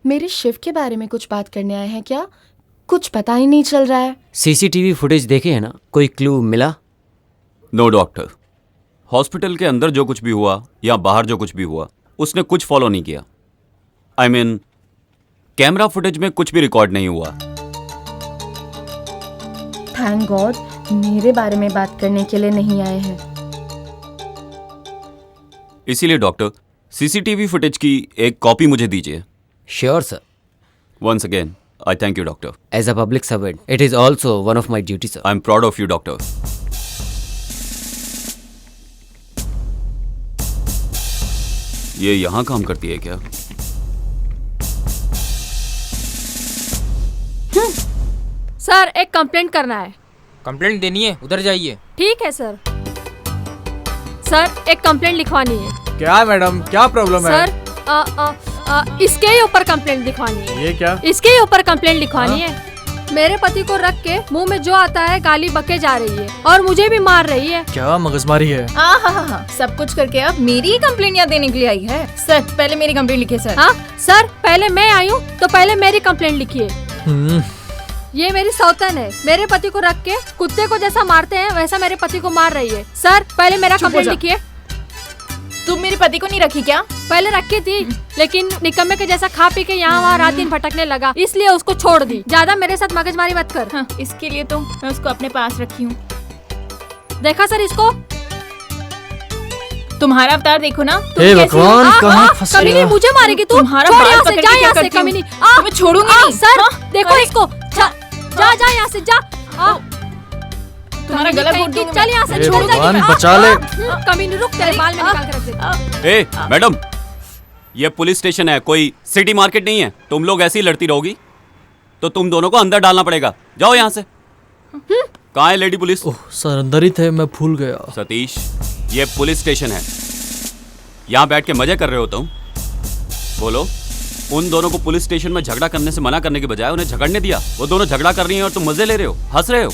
मेरे शिफ्ट के बारे में कुछ बात करने आए हैं क्या? कुछ पता ही नहीं चल रहा है। सीसीटीवी फुटेज देखे है ना? कोई क्लू मिला? नो डॉक्टर, हॉस्पिटल के अंदर जो कुछ भी हुआ या बाहर जो कुछ भी हुआ, उसने कुछ फॉलो नहीं किया। आई मीन, कैमरा फुटेज में कुछ भी रिकॉर्ड नहीं हुआ। थैंक गॉड, मेरे बारे में बात करने के लिए नहीं आए हैं। इसीलिए डॉक्टर, सीसीटीवी फुटेज की एक कॉपी मुझे दीजिए। Sure sir. Once again I thank you doctor. As a public servant, it is also one of my duty sir. I am proud of you doctor. ये यहाँ काम करती है क्या? सर एक कंप्लेंट करना है। कंप्लेंट देनी है? उधर जाइए। ठीक है सर। सर एक कंप्लेंट लिखवानी है। क्या मैडम, क्या प्रॉब्लम है? सर इसके ही ऊपर कंप्लेंट लिखवानी है। ये क्या? इसके ही ऊपर कंप्लेंट लिखवानी है। मेरे पति को रख के मुंह में जो आता है गाली बके जा रही है और मुझे भी मार रही है। क्या मगजमारी है? हाँ, सब कुछ करके अब मेरी ही कंप्लेंट यहाँ देने के लिए आई है। सर पहले मेरी कंप्लेंट लिखिए सर। हाँ सर, पहले मैं आई हूँ तो पहले मेरी कंप्लेंट लिखिए। ये मेरी सौतन है, मेरे पति को रख के कुत्ते को जैसा मारते हैं वैसा मेरे पति को मार रही है। सर पहले मेरा कंप्लेंट लिखिए। तुम मेरे पति को नहीं रखी क्या? पहले रखी थी, लेकिन निकम्मे के जैसा खा पी के यहाँ वहाँ रात दिन भटकने लगा, इसलिए उसको छोड़ दी। ज्यादा मेरे साथ मगजमारी मत कर। हाँ, इसके लिए तो मैं उसको अपने पास रखी हूँ। देखा सर इसको? तुम्हारा अवतार देखो ना। हे भगवान, कहाँ फंस गया? कमीनी मुझे मारेगी तू? तुम्हारा छोड़ बाल यहाँ से, पकड़ जा के क्या यहाँ से करती हूँ? कमीनी। तुम्हें छोड़ूंगी नहीं। सर हाँ? देखो इसको, जा यहाँ से, जा। तुम्हारा गला घोट दूंगी। चल यहाँ से, हे छोड़ भगवान, बचा ले। कमीनी रुक, तेरे बाल में निकाल कर रख देती। ए मैडम, ये पुलिस स्टेशन है, कोई सिटी मार्केट नहीं है। तुम लोग ऐसी लड़ती रहोगी तो तुम दोनों को अंदर डालना पड़ेगा। जाओ यहाँ से। कहाँ है लेडी पुलिस? ओह सर, अंदर ही थे, मैं भूल गया। सतीश, ये पुलिस स्टेशन है। यहाँ बैठ के मजे कर रहे हो तुम? बोलो, उन दोनों को पुलिस स्टेशन में झगड़ा करने से मना करने के बजाय उन्हें झगड़ने दिया। वो दोनों झगड़ा कर रही हैं और तुम मजे ले रहे हो, हंस रहे हो,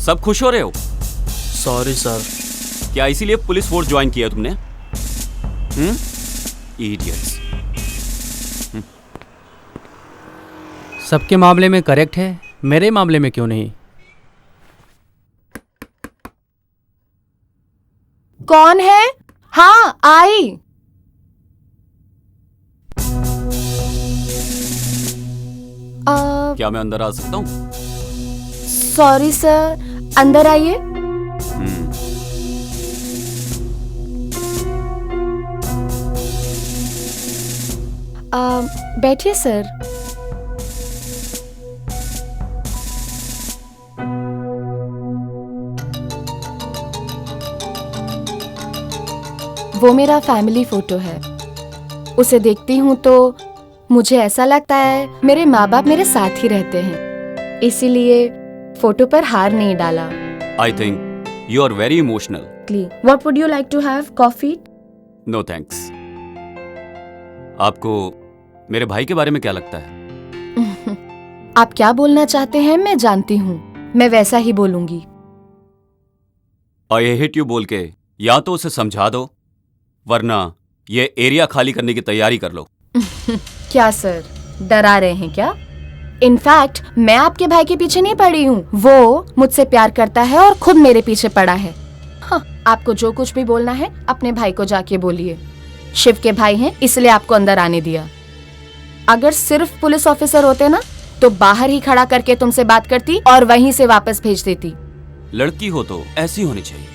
सब खुश हो रहे हो। Sorry sir. क्या इसीलिए पुलिस फोर्स ज्वाइन किया तुमने? इडियट्स। सबके मामले में करेक्ट है, मेरे मामले में क्यों नहीं? कौन है? हाँ आई। क्या मैं अंदर आ सकता हूँ? सॉरी सर, अंदर आइए। बैठिए सर। वो मेरा फैमिली फोटो है। उसे देखती हूँ तो मुझे ऐसा लगता है मेरे माँ बाप मेरे साथ ही रहते हैं, इसीलिए फोटो पर हार नहीं डाला। I think you are very emotional. What would you like to have? Coffee? No thanks. आपको मेरे भाई के बारे में क्या लगता है? आप क्या बोलना चाहते हैं मैं जानती हूँ, मैं वैसा ही बोलूंगी। आई हेट यू बोल के या तो उसे समझा दो, वरना ये एरिया खाली करने की तैयारी कर लो। क्या सर, डरा रहे हैं क्या? इनफैक्ट मैं आपके भाई के पीछे नहीं पड़ी हूँ, वो मुझसे प्यार करता है और खुद मेरे पीछे पड़ा है। हाँ, आपको जो कुछ भी बोलना है अपने भाई को जाके बोलिए। शिव के भाई हैं इसलिए आपको अंदर आने दिया। अगर सिर्फ पुलिस ऑफिसर होते ना तो बाहर ही खड़ा करके तुमसे बात करती और वहीं से वापस भेज देती। लड़की हो तो ऐसी होनी चाहिए।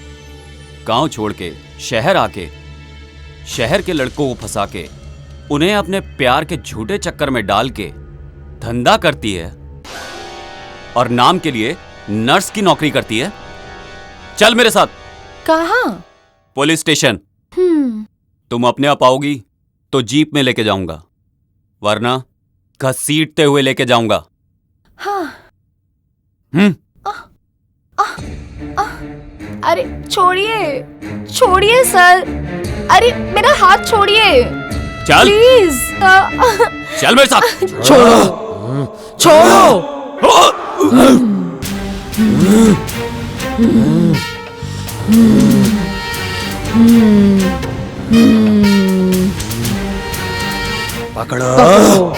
गांव छोड़ के शहर आके शहर के लड़कों को फंसा के उन्हें अपने प्यार के झूठे चक्कर में डाल के धंधा करती है और नाम के लिए नर्स की नौकरी करती है। चल मेरे साथ। कहाँ? Police station. तुम अपने आप आओगी तो जीप में लेके जाऊंगा, वरना घसीटते हुए लेके जाऊंगा। हाँ। अरे छोड़िए, छोड़िए सर, अरे मेरा हाथ छोड़िए चल प्लीज। चल मेरे साथ। छोड़ो, छोड़ो। पकड़ो,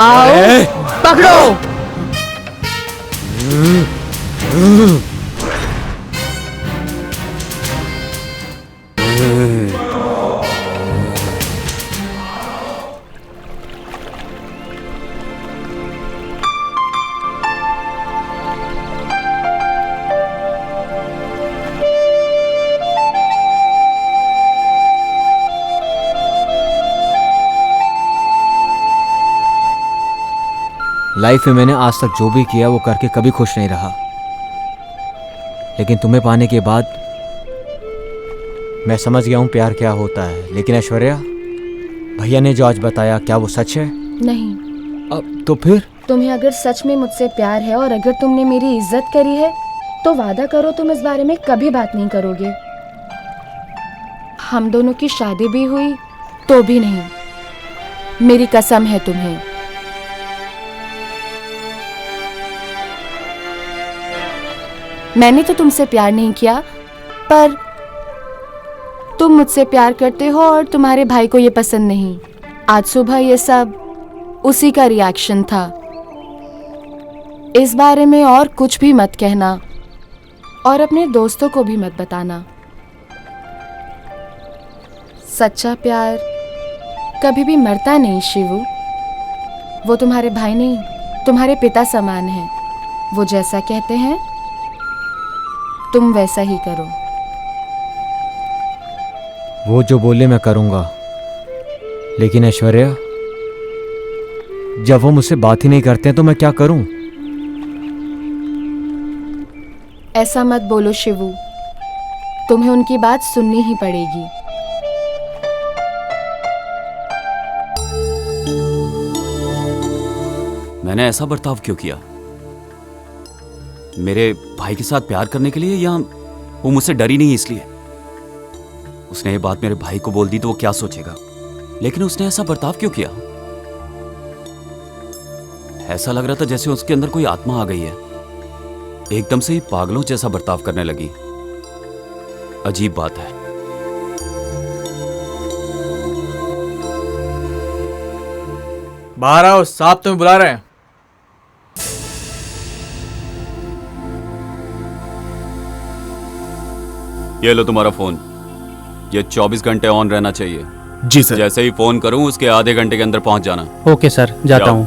आओ पकड़ो। लाइफ में मैंने आज तक जो भी किया वो करके कभी खुश नहीं रहा, लेकिन तुम्हें पाने के बाद मैं समझ गया हूँ प्यार क्या होता है। लेकिन ऐश्वर्या, भैया ने जो आज बताया, क्या वो सच है? नहीं। अब तो फिर? तुम्हें अगर सच में मुझसे प्यार है और अगर तुमने मेरी इज्जत करी है तो वादा करो तुम इस बारे में कभी बात नहीं करोगे। हम दोनों की शादी भी हुई तो भी नहीं, मेरी कसम है तुम्हें। मैंने तो तुमसे प्यार नहीं किया, पर तुम मुझसे प्यार करते हो और तुम्हारे भाई को ये पसंद नहीं। आज सुबह ये सब उसी का रिएक्शन था। इस बारे में और कुछ भी मत कहना और अपने दोस्तों को भी मत बताना। सच्चा प्यार कभी भी मरता नहीं शिवू। वो तुम्हारे भाई नहीं, तुम्हारे पिता समान है। वो जैसा कहते हैं तुम वैसा ही करो। वो जो बोले मैं करूंगा, लेकिन ऐश्वर्या, जब वो मुझसे बात ही नहीं करते हैं तो मैं क्या करूं? ऐसा मत बोलो शिवू, तुम्हें उनकी बात सुननी ही पड़ेगी। मैंने ऐसा बर्ताव क्यों किया? मेरे भाई के साथ प्यार करने के लिए या वो मुझसे डरी नहीं इसलिए? उसने ये बात मेरे भाई को बोल दी तो वो क्या सोचेगा, लेकिन उसने ऐसा बर्ताव क्यों किया? ऐसा लग रहा था जैसे उसके अंदर कोई आत्मा आ गई है। एकदम से ही पागलों जैसा बर्ताव करने लगी। अजीब बात है। बाहर आओ, साहब तुम्हें बुला रहे हैं। ये लो तुम्हारा फोन, ये 24 घंटे ऑन रहना चाहिए। जी सर। जैसे ही फोन करूं उसके आधे घंटे के अंदर पहुंच जाना। ओके सर, जाता हूँ।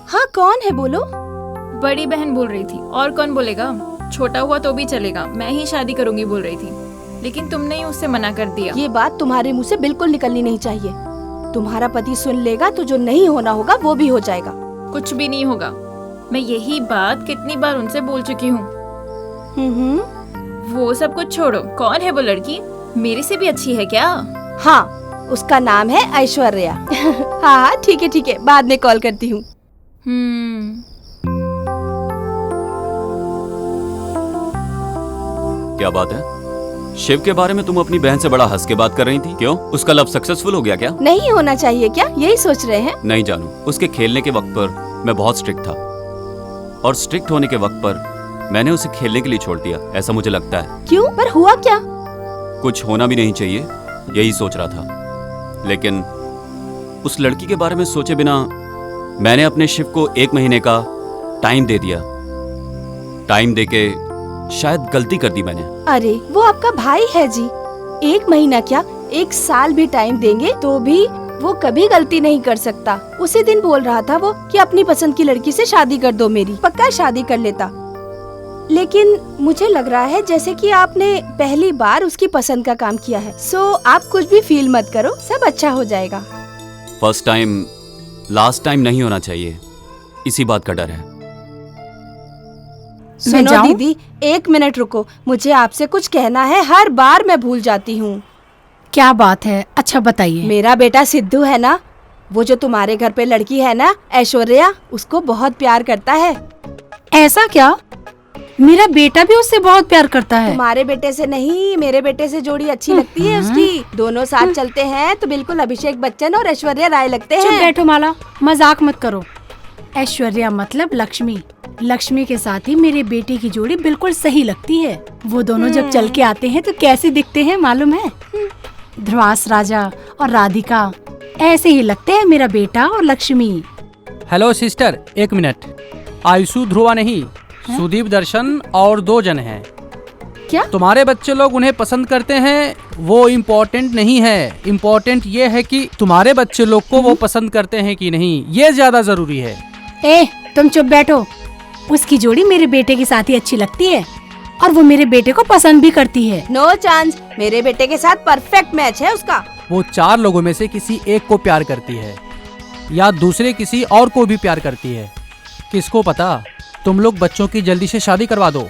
हाँ, कौन है बोलो? बड़ी बहन बोल रही थी, और कौन बोलेगा? छोटा हुआ तो भी चलेगा, मैं ही शादी करूंगी बोल रही थी, लेकिन तुमने ही उससे मना कर दिया। ये बात तुम्हारे मुंह से बिल्कुल निकलनी नहीं चाहिए। तुम्हारा पति सुन लेगा तो जो नहीं होना होगा वो भी हो जाएगा। कुछ भी नहीं होगा। मैं यही बात कितनी बार उनसे बोल चुकी हूँ। वो सब कुछ छोड़ो, कौन है वो लड़की? मेरे से भी अच्छी है क्या? हाँ, उसका नाम है ऐश्वर्या। हाँ ठीक है ठीक है, बाद में कॉल करती हूँ। क्या बात है? शिव के बारे में तुम अपनी बहन से बड़ा हंस के बात कर रही थी, क्यों? उसका लव सक्सेसफुल हो गया क्या? नहीं होना चाहिए क्या, यही सोच रहे हैं? नहीं जानू, उसके खेलने के वक्त पर मैं बहुत स्ट्रिक्ट था और स्ट्रिक्ट होने के वक्त पर मैंने उसे खेलने के लिए छोड़ दिया, ऐसा मुझे लगता है। क्यों? पर हुआ क्या? कुछ होना भी नहीं चाहिए, यही सोच रहा था। लेकिन उस लड़की के बारे में सोचे बिना मैंने अपने शिव को 1 महीने का टाइम दे दिया। टाइम देके शायद गलती कर दी मैंने। अरे वो आपका भाई है जी, 1 महीना क्या 1 साल भी टाइम देंगे तो भी वो कभी गलती नहीं कर सकता। उसी दिन बोल रहा था वो कि अपनी पसंद की लड़की से शादी कर दो मेरी, पक्का शादी कर लेता। लेकिन मुझे लग रहा है जैसे कि आपने पहली बार उसकी पसंद का काम किया है। सो आप कुछ भी फील मत करो, सब अच्छा हो जाएगा। फर्स्ट टाइम लास्ट टाइम नहीं होना चाहिए, इसी बात का डर है। सुनो दीदी, 1 मिनट रुको, मुझे आपसे कुछ कहना है, हर बार मैं भूल जाती हूँ। क्या बात है? अच्छा बताइए। मेरा बेटा सिद्धू है ना, वो जो तुम्हारे घर पे लड़की है ना ऐश्वर्या, उसको बहुत प्यार करता है। ऐसा क्या? मेरा बेटा भी उससे बहुत प्यार करता है। तुम्हारे बेटे से नहीं, मेरे बेटे से जोड़ी अच्छी लगती है उसकी। दोनों साथ चलते हैं तो बिल्कुल अभिषेक बच्चन और ऐश्वर्या राय लगते चुप हैं। बैठो माला, मजाक मत करो। ऐश्वर्या मतलब लक्ष्मी। लक्ष्मी के साथ ही मेरे बेटे की जोड़ी बिल्कुल सही लगती है। वो दोनों जब चल के आते हैं तो कैसे दिखते हैं मालूम है? ध्रुवास राजा और राधिका, ऐसे ही लगते हैं मेरा बेटा और लक्ष्मी। हेलो सिस्टर, एक मिनट। आयुषु ध्रुवा नहीं, सुदीप दर्शन और 2 जन हैं। क्या? तुम्हारे बच्चे लोग उन्हें पसंद करते हैं वो इम्पोर्टेंट नहीं है। इम्पोर्टेंट ये है कि तुम्हारे बच्चे लोग को वो पसंद करते हैं कि नहीं, ये ज्यादा जरूरी है। ए, तुम चुप बैठो। उसकी जोड़ी मेरे बेटे के साथ ही अच्छी लगती है और वो मेरे बेटे को पसंद भी करती है। नो चांस, मेरे बेटे के साथ परफेक्ट मैच है उसका। वो 4 लोगों में से किसी एक को प्यार करती है या दूसरे किसी और को भी प्यार करती है, किसको पता। तुम लोग बच्चों की जल्दी से शादी करवा दो,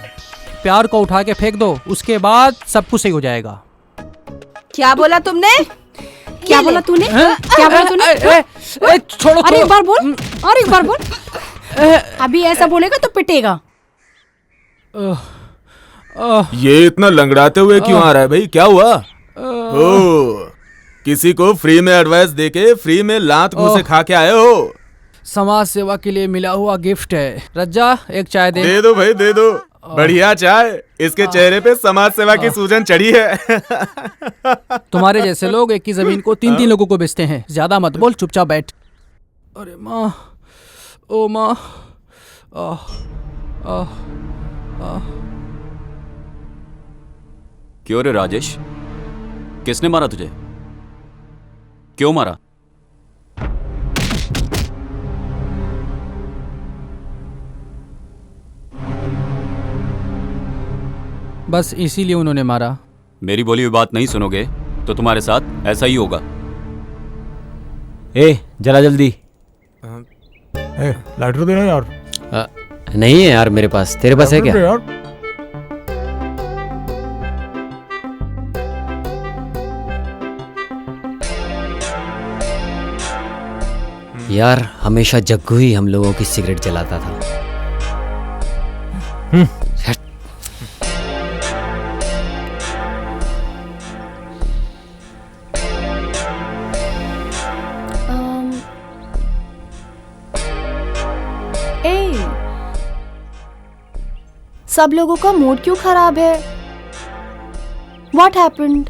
प्यार को उठा के फेंक दो, उसके बाद सब कुछ सही हो जाएगा। क्या बोला तुमने? क्या बोला तूने? क्या बोला तूने? छोड़ो। अरे एक बार बोल, और एक बार बोल। अभी ऐसा बोलेगा तो पिटेगा। ये इतना लंगड़ाते हुए क्यों आ रहा है भाई? क्या हुआ? ओ, किसी को फ्री में एडवाइस देके फ्री में लात घूंसे खा के आए हो? समाज सेवा के लिए मिला हुआ गिफ्ट है। रज्जा, एक चाय दे। दे दो भाई, दे दो। बढ़िया चाय। इसके चेहरे पे समाज सेवा की सूजन चढ़ी है। तुम्हारे जैसे लोग एक ही जमीन को 3-3 लोगों को बेचते हैं। ज्यादा मत बोल, चुपचाप बैठ। अरे माँ, ओ माँ। क्यों रे राजेश, किसने मारा तुझे? क्यों मारा? बस इसीलिए उन्होंने मारा। मेरी बोली हुई बात नहीं सुनोगे तो तुम्हारे साथ ऐसा ही होगा। ए, जरा जल्दी। लाइटर देना यार। नहीं है यार मेरे पास, तेरे पास है क्या? यार हमेशा जग्गू ही हम लोगों की सिगरेट जलाता था। सब लोगों का मूड क्यों खराब है? What happened?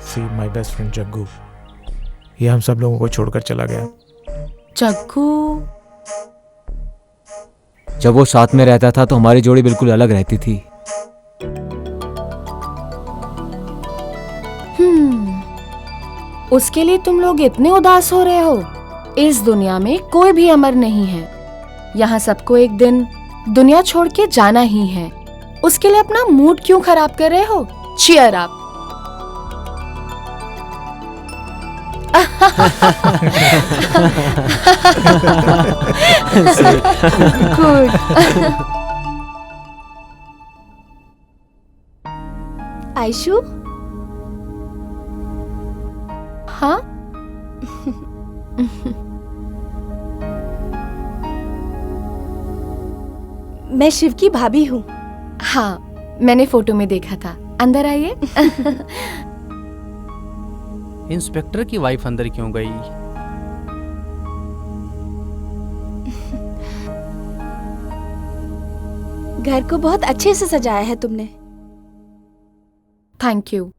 See my best friend Jaggu, ये हम सब लोगों को छोड़कर चला गया। जग्गू? जब वो साथ में रहता था तो हमारी जोड़ी बिल्कुल अलग रहती थी। उसके लिए तुम लोग इतने उदास हो रहे हो? इस दुनिया में कोई भी अमर नहीं है। यहाँ सबको एक दिन दुनिया छोड़ के जाना ही है। उसके लिए अपना मूड क्यों खराब कर रहे हो? Cheer up. गुड। आयशु? हाँ? मैं शिव की भाभी हूँ। हाँ, मैंने फोटो में देखा था। अंदर आइए। इंस्पेक्टर की वाइफ अंदर क्यों गई? घर को बहुत अच्छे से सजाया है तुमने। Thank you.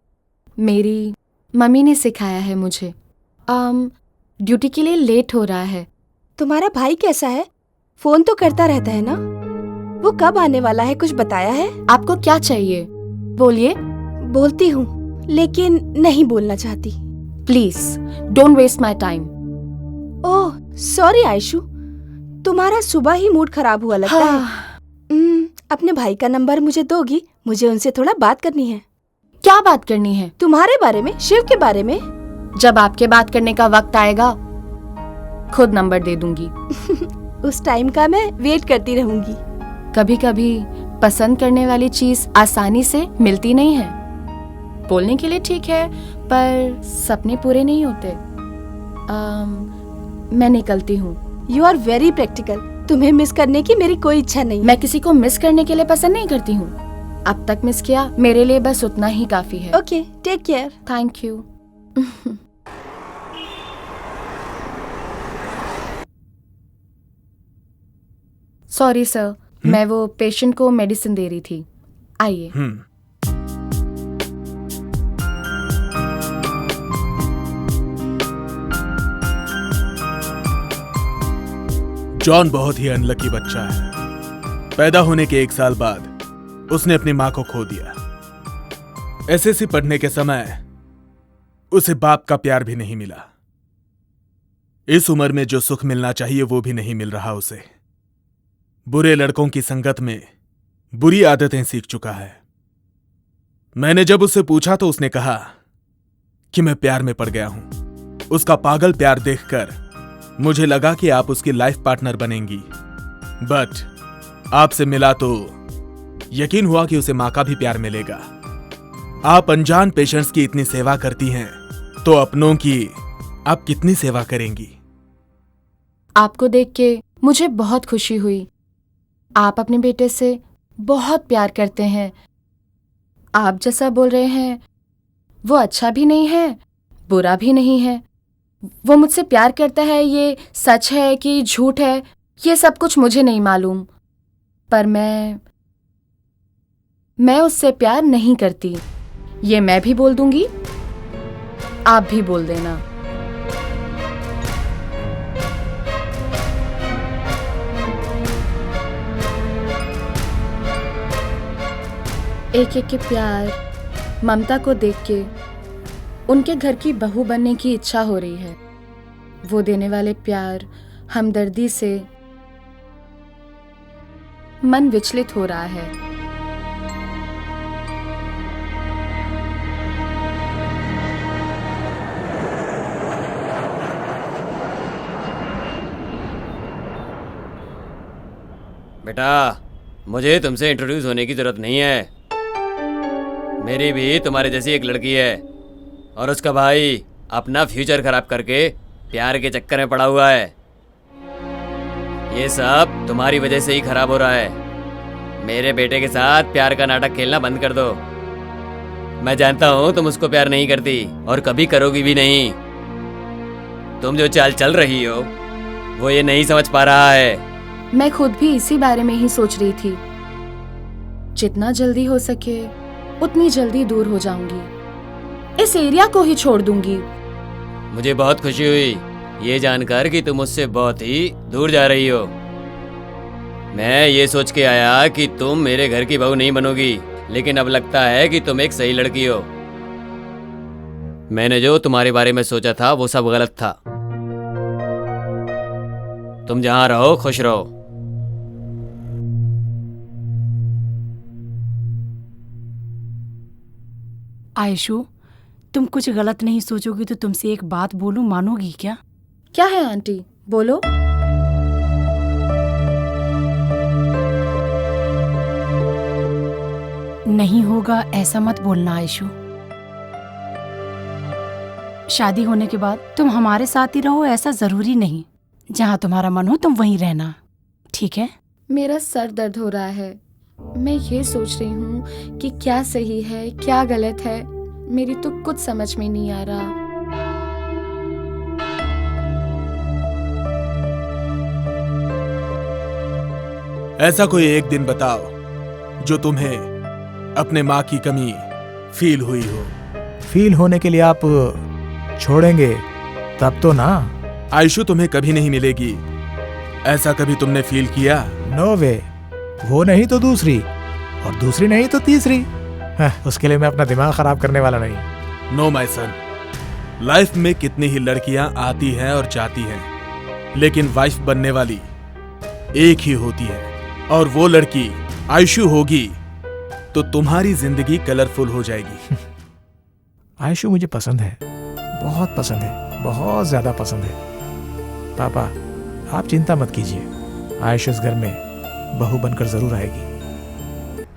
मेरी मम्मी ने सिखाया है मुझे। ड्यूटी के लिए लेट हो रहा है। तुम्हारा भाई कैसा है? फोन तो करता रहता है ना? वो कब आने वाला है, कुछ बताया है? आपको क्या चाहिए? बोलिए। बोलती हूँ लेकिन नहीं बोलना चाहती। Please don't waste my time. Oh sorry Ayshu, तुम्हारा सुबह ही मूड खराब हुआ लगता है। अपने भाई का नंबर मुझे दोगी? मुझे उनसे थोड़ा बात करनी है। क्या बात करनी है? तुम्हारे बारे में, शिव के बारे में। जब आपके बात करने का वक्त आएगा खुद नंबर दे दूंगी। उस टाइम का मैं वेट करती रहूंगी। कभी कभी पसंद करने वाली चीज आसानी से मिलती नहीं है। बोलने के लिए ठीक है पर सपने पूरे नहीं होते। मैं निकलती हूँ। You are very practical. तुम्हें मिस करने की मेरी कोई इच्छा नहीं। मैं किसी को मिस करने के लिए पसंद नहीं करती हूँ। अब तक मिस किया, मेरे लिए बस उतना ही काफी है। Okay, take care. Thank you. Sorry sir, मैं वो पेशेंट को मेडिसिन दे रही थी। आइए। जॉन बहुत ही अनलकी बच्चा है। पैदा होने के 1 साल बाद उसने अपनी मां को खो दिया। एसएससी पढ़ने के समय उसे बाप का प्यार भी नहीं मिला। इस उम्र में जो सुख मिलना चाहिए वो भी नहीं मिल रहा उसे। बुरे लड़कों की संगत में बुरी आदतें सीख चुका है। मैंने जब उससे पूछा तो उसने कहा कि मैं प्यार में पड़ गया हूं। उसका पागल प्यार देखकर मुझे लगा कि आप उसकी लाइफ पार्टनर बनेंगी, बट आपसे मिला तो यकीन हुआ कि उसे मां का भी प्यार मिलेगा। आप अनजान पेशेंट्स की इतनी सेवा करती हैं तो अपनों की आप कितनी सेवा करेंगी? आपको देख के मुझे बहुत खुशी हुई। आप अपने बेटे से बहुत प्यार करते हैं। आप जैसा बोल रहे हैं वो अच्छा भी नहीं है, बुरा भी नहीं है। वो मुझसे प्यार करता है, ये सच है कि झूठ है, ये सब कुछ मुझे नहीं मालूम। पर मैं उससे प्यार नहीं करती। ये मैं भी बोल दूंगी, आप भी बोल देना। एक एक के प्यार, ममता को देख के उनके घर की बहू बनने की इच्छा हो रही है। वो देने वाले प्यार, हमदर्दी से मन विचलित हो रहा है। बेटा, मुझे तुमसे इंट्रोड्यूस होने की जरूरत नहीं है। मेरी भी तुम्हारे जैसी एक लड़की है और उसका भाई अपना फ्यूचर खराब करके प्यार के चक्कर में पड़ा हुआ है। ये सब तुम्हारी वजह से ही खराब हो रहा है। मेरे बेटे के साथ प्यार का नाटक खेलना बंद कर दो। मैं जानता हूँ तुम उसको प्यार नहीं करती और कभी करोगी भी नहीं। तुम जो चाल चल रही हो वो ये नहीं समझ पा रहा है। मैं खुद भी इसी बारे में ही सोच रही थी। जितना जल्दी हो सके उतनी जल्दी दूर हो जाऊंगी। इस एरिया को ही छोड़ दूंगी। मुझे बहुत खुशी हुई ये जानकर कि तुम मुझसे बहुत ही दूर जा रही हो। मैं ये सोच के आया कि तुम मेरे घर की बहू नहीं बनोगी, लेकिन अब लगता है कि तुम एक सही लड़की हो। मैंने जो तुम्हारे बारे में सोचा था वो सब गलत था। तुम जहां रहो खुश रहो। आयशु, तुम कुछ गलत नहीं सोचोगी तो तुमसे एक बात बोलूं, मानोगी क्या? क्या है आंटी, बोलो। नहीं होगा ऐसा मत बोलना आयशु। शादी होने के बाद तुम हमारे साथ ही रहो ऐसा जरूरी नहीं। जहां तुम्हारा मन हो तुम वहीं रहना, ठीक है? मेरा सर दर्द हो रहा है। मैं ये सोच रही हूँ कि क्या सही है क्या गलत है। मेरी तो कुछ समझ में नहीं आ रहा। ऐसा कोई एक दिन बताओ जो तुम्हें अपने माँ की कमी फील हुई हो। फील होने के लिए आप छोड़ेंगे तब तो ना। आयशु तुम्हें कभी नहीं मिलेगी, ऐसा कभी तुमने फील किया? नो वे। वो नहीं तो दूसरी, और दूसरी नहीं तो तीसरी। उसके लिए मैं अपना दिमाग खराब करने वाला नहीं। नो माय सन, लाइफ में कितनी ही लड़कियां आती हैं और जाती हैं, लेकिन वाइफ बनने वाली एक ही होती है, और वो लड़की आयशु होगी तो तुम्हारी जिंदगी कलरफुल हो जाएगी। आयशु मुझे पसंद है, बहुत पसंद है, बहुत ज्यादा पसंद है। पापा आप चिंता मत कीजिए, आयशु इस घर में बहू बनकर जरूर आएगी।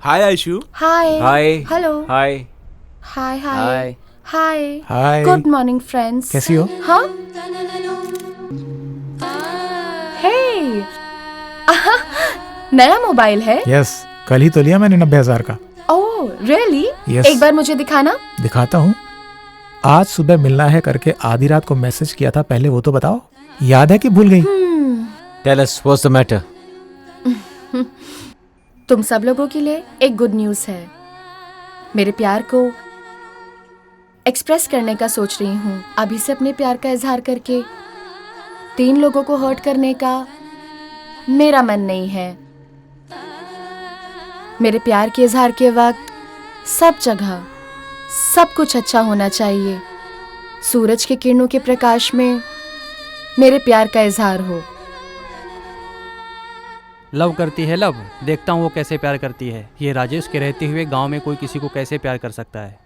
Hi Ayshu. Hi. Hi. Hello. Hi. Hi hi. Hi. Hi. Hi. Good morning friends. कैसी हो? हाँ। हे। नया मोबाइल है? यस, कल ही तो लिया मैंने 90,000 का। Oh really? Yes. एक बार मुझे दिखाना। दिखाता हूँ। आज सुबह मिलना है करके आधी रात को मैसेज किया था, पहले वो तो बताओ, याद है कि भूल गई? Tell us what's the matter. तुम सब लोगों के लिए एक गुड न्यूज़ है। मेरे प्यार को एक्सप्रेस करने का सोच रही हूँ। अभी से अपने प्यार का इजहार करके 3 लोगों को हर्ट करने का मेरा मन नहीं है। मेरे प्यार के इजहार के वक्त सब जगह सब कुछ अच्छा होना चाहिए। सूरज के किरणों के प्रकाश में मेरे प्यार का इजहार हो। लव करती है लव, देखता हूँ वो कैसे प्यार करती है। ये राजेश के रहते हुए गांव में कोई किसी को कैसे प्यार कर सकता है।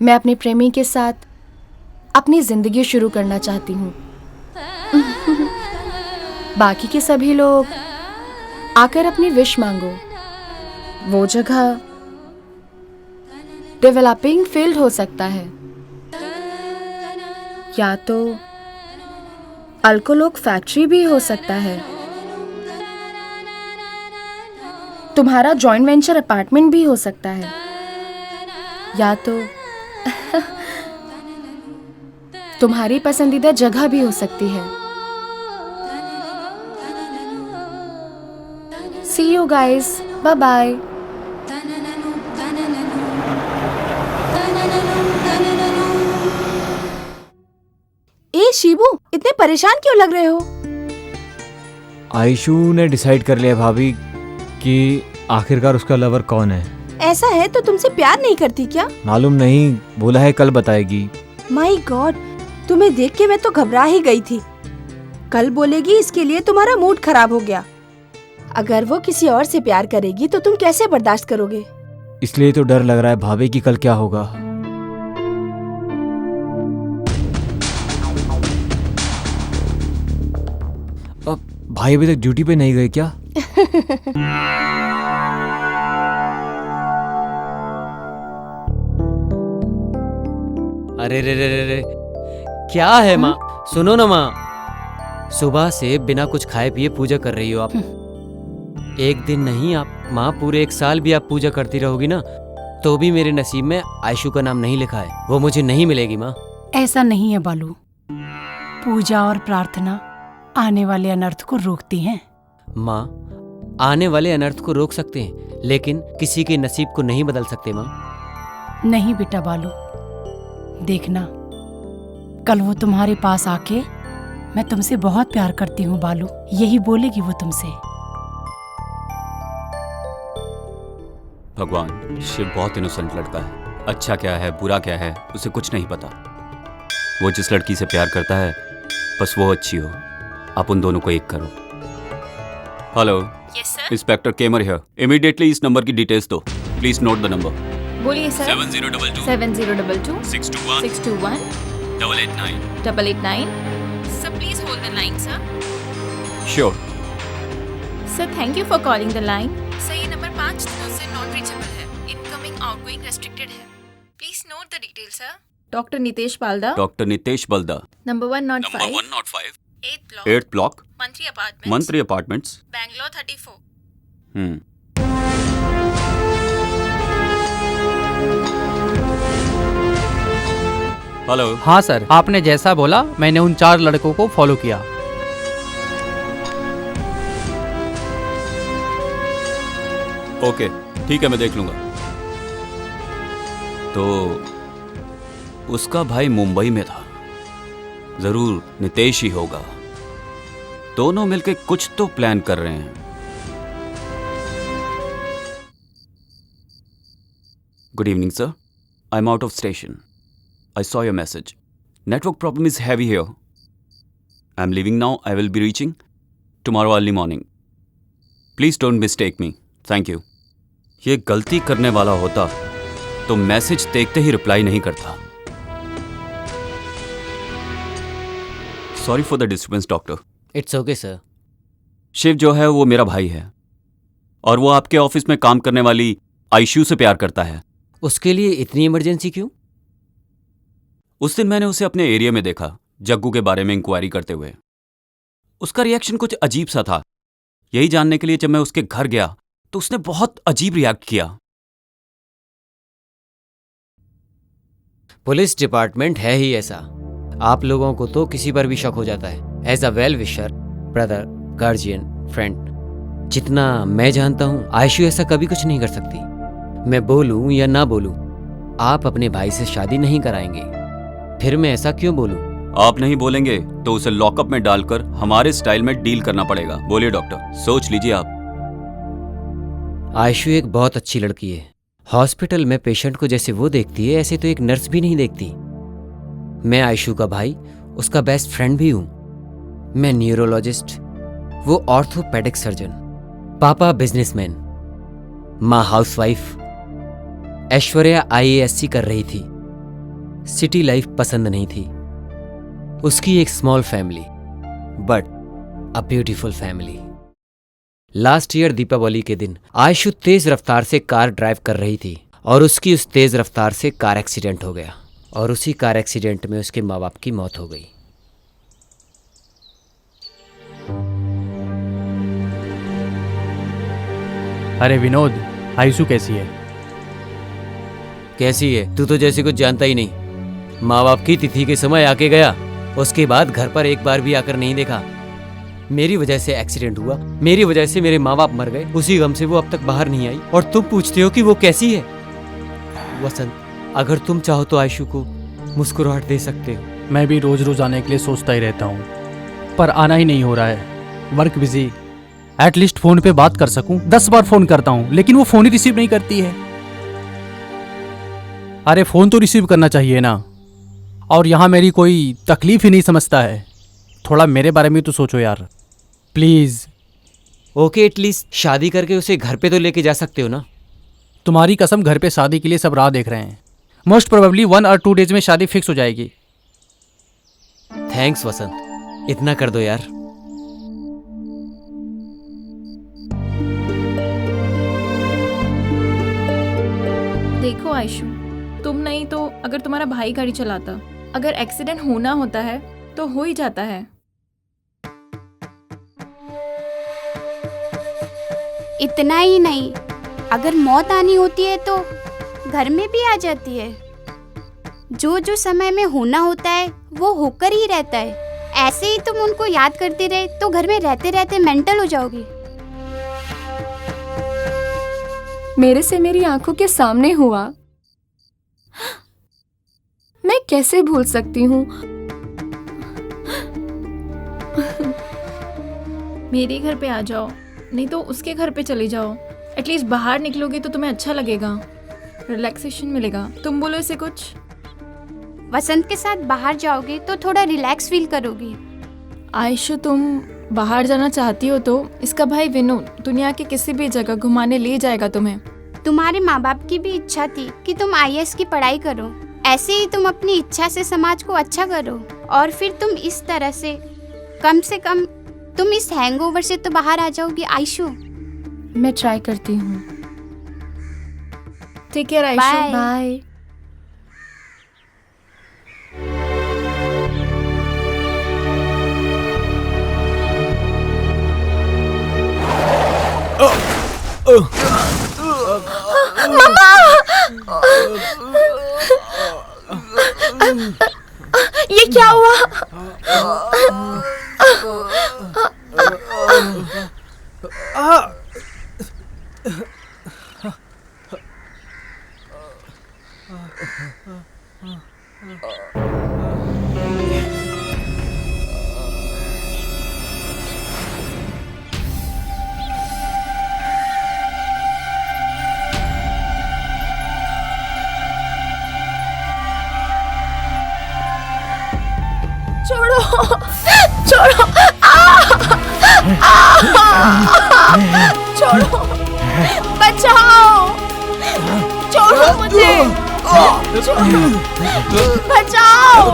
मैं अपने प्रेमी के साथ अपनी जिंदगी शुरू करना चाहती हूँ। बाकी के सभी लोग आकर अपनी विश मांगो। वो जगह डेवलपिंग फील्ड हो सकता है, या तो अल्कोलोक फैक्ट्री भी हो सकता है। तुम्हारा जॉइंट वेंचर अपार्टमेंट भी हो सकता है, या तो तुम्हारी पसंदीदा जगह भी हो सकती है। See you guys. Bye bye. ए शिबू, इतने परेशान क्यों लग रहे हो? आयशु ने डिसाइड कर लिया भाभी कि आखिरकार उसका लवर कौन है। ऐसा है तो तुमसे प्यार नहीं करती क्या? मालूम नहीं, बोला है कल बताएगी। माय गॉड, तुम्हें देख के मैं तो घबरा ही गई थी। कल बोलेगी इसके लिए तुम्हारा मूड खराब हो गया। अगर वो किसी और से प्यार करेगी तो तुम कैसे बर्दाश्त करोगे? इसलिए तो डर लग रहा है भाभी कि कल क्या होगा। अब भाई अभी तक ड्यूटी पे नहीं गए क्या? अरे रे रे रे रे, क्या है माँ? सुनो ना माँ, सुबह से बिना कुछ खाए पिए पूजा कर रही हो आप। एक दिन नहीं आप माँ, पूरे 1 साल भी आप पूजा करती रहोगी ना, तो भी मेरे नसीब में आयशु का नाम नहीं लिखा है। वो मुझे नहीं मिलेगी माँ। ऐसा नहीं है बालू, पूजा और प्रार्थना आने वाले अनर्थ को रोकती हैं। माँ, आने वाले अनर्थ को रोक सकते हैं, लेकिन किसी के नसीब को नहीं बदल सकते माँ। नहीं बेटा बालू, देखना कल वो तुम्हारे पास आके मैं तुमसे बहुत प्यार करती हूँ बालू, यही बोलेगी वो तुमसे। भगवान, शिव बहुत इनोसेंट लड़का है। अच्छा क्या है बुरा क्या है उसे कुछ नहीं पता। वो जिस लड़की से प्यार करता है बस वो अच्छी हो। आप उन दोनों को एक करो। हेलो, इंस्पेक्टर केमर हियर। इमीडिएटली इस नंबर की डिटेल्स दो। Please note the number. बोलिए sir. 7022 7022 621 621 889 889। Sir please hold the line sir. Sure. Sir thank you for calling the line. Sir ये नंबर 5 दिनों से नॉट रीचेबल है। इनकमिंग आउटगोइंग रेस्ट्रिक्टेड है। Please note the detail sir. Doctor Nitesh Balda. Doctor Nitesh Balda. Number 105 105 8th block मंत्री apartments Bangalore 34। Hello. हाँ sir, आपने जैसा बोला मैंने उन 4 लड़कों को फॉलो किया। ओके ठीक है, मैं देख लूंगा। तो उसका भाई मुंबई में था, जरूर नितेश ही होगा। दोनों मिलके कुछ तो प्लान कर रहे हैं। Good evening sir, I am out of station. I saw your message. Network problem is heavy here. I'm leaving now. I will be reaching tomorrow early morning. Please don't mistake me. Thank you. ये गलती करने वाला होता तो message देखते ही reply नहीं करता। Sorry for the disturbance, doctor. It's okay sir. Shiv जो है वो मेरा भाई है और वो आपके ऑफिस में काम करने वाली आयशू से प्यार करता है। उसके लिए इतनी इमरजेंसी क्यों? उस दिन मैंने उसे अपने एरिया में देखा, जग्गू के बारे में इंक्वायरी करते हुए। उसका रिएक्शन कुछ अजीब सा था। यही जानने के लिए जब मैं उसके घर गया तो उसने बहुत अजीब रिएक्ट किया। पुलिस डिपार्टमेंट है ही ऐसा। आप लोगों को तो किसी पर भी शक हो जाता है। As a well wisher, brother, guardian, friend, जितना मैं जानता हूं आयशु ऐसा कभी कुछ नहीं कर सकती। मैं बोलूं या ना बोलूं, आप अपने भाई से शादी नहीं कराएंगे। फिर मैं ऐसा क्यों बोलूं? आप नहीं बोलेंगे तो उसे लॉकअप में डालकर हमारे स्टाइल में डील करना पड़ेगा। बोलिए डॉक्टर, सोच लीजिए आप। आयशु एक बहुत अच्छी लड़की है। हॉस्पिटल में पेशेंट को जैसे वो देखती है ऐसे तो एक नर्स भी नहीं देखती। मैं आयशु का भाई, उसका बेस्ट फ्रेंड भी हूं। मैं न्यूरोलॉजिस्ट, वो ऑर्थोपेडिक सर्जन। पापा बिजनेसमैन, माँ हाउसवाइफ। ऐश्वर्या IASC कर रही थी। सिटी लाइफ पसंद नहीं थी। उसकी एक small family, but a beautiful family. Last year Deepavali के दिन आयशु तेज रफ्तार से कार ड्राइव कर रही थी और उसकी उस तेज रफ्तार से कार एक्सीडेंट हो गया और उसी कार एक्सीडेंट में उसके माँ बाप की मौत हो गई। अरे विनोद, आयशु कैसी है? कैसी है? तू तो जैसे कुछ जानता ही नहीं। माँ बाप की तिथि के समय आके गया, उसके बाद घर पर एक बार भी आकर नहीं देखा। मेरी वजह से एक्सीडेंट हुआ, मेरी वजह से मेरे माँ बाप मर गए। उसी गम से वो अब तक बाहर नहीं आई और तुम पूछते हो कि वो कैसी है। वसंत, अगर तुम चाहो तो आयशु को मुस्कुराहट दे सकते हो। मैं भी रोज रोज आने के लिए सोचता ही रहता हूँ, पर आना ही नहीं हो रहा है। Work busy. एटलीस्ट फोन पे बात कर सकूं। 10 बार फोन करता हूँ लेकिन वो फोन ही रिसीव नहीं करती है। अरे फोन तो रिसीव करना चाहिए ना। और यहाँ मेरी कोई तकलीफ ही नहीं समझता है। थोड़ा मेरे बारे में तो सोचो यार, प्लीज। ओके, एटलीस्ट शादी करके उसे घर पे तो लेके जा सकते हो ना। तुम्हारी कसम, घर पे शादी के लिए सब राह देख रहे हैं। मोस्ट प्रोबेबली 1 और 2 डेज में शादी फिक्स हो जाएगी। थैंक्स वसंत, इतना कर दो यार। देखो आयशु, तुम नहीं तो अगर तुम्हारा भाई गाड़ी चलाता, अगर एक्सीडेंट होना होता है तो हो ही जाता है। इतना ही नहीं, अगर मौत आनी होती है तो घर में भी आ जाती है। जो जो समय में होना होता है वो होकर ही रहता है। ऐसे ही तुम उनको याद करते रहे तो घर में रहते रहते मेंटल हो जाओगी। मेरे से मेरी आंखों के सामने हुआ, मैं कैसे भूल सकती हूँ। मेरे घर पे आ जाओ, नहीं तो उसके घर पे चले जाओ। एटलीस्ट बाहर निकलोगे तो तुम्हें अच्छा लगेगा, रिलैक्सेशन मिलेगा। तुम बोलो इसे कुछ। वसंत के साथ बाहर जाओगे तो थोड़ा रिलैक्स फील करोगी। आयशु, तुम बाहर जाना चाहती हो तो इसका भाई विनोद दुनिया के किसी भी जगह घुमाने ले जाएगा तुम्हें। तुम्हारे माँ बाप की भी इच्छा थी कि तुम IAS की पढ़ाई करो। ऐसे ही तुम अपनी इच्छा से समाज को अच्छा करो और फिर तुम इस तरह से कम तुम इस हैंगओवर से तो बाहर आ जाओगी आयशु। मैं ट्राई करती हूँ। Take care Ayshu. बाय। ये क्या हुआ? छोड़ो, छोड़ो, छोड़ो, बचाओ, छोड़ो मुझे, बचाओ,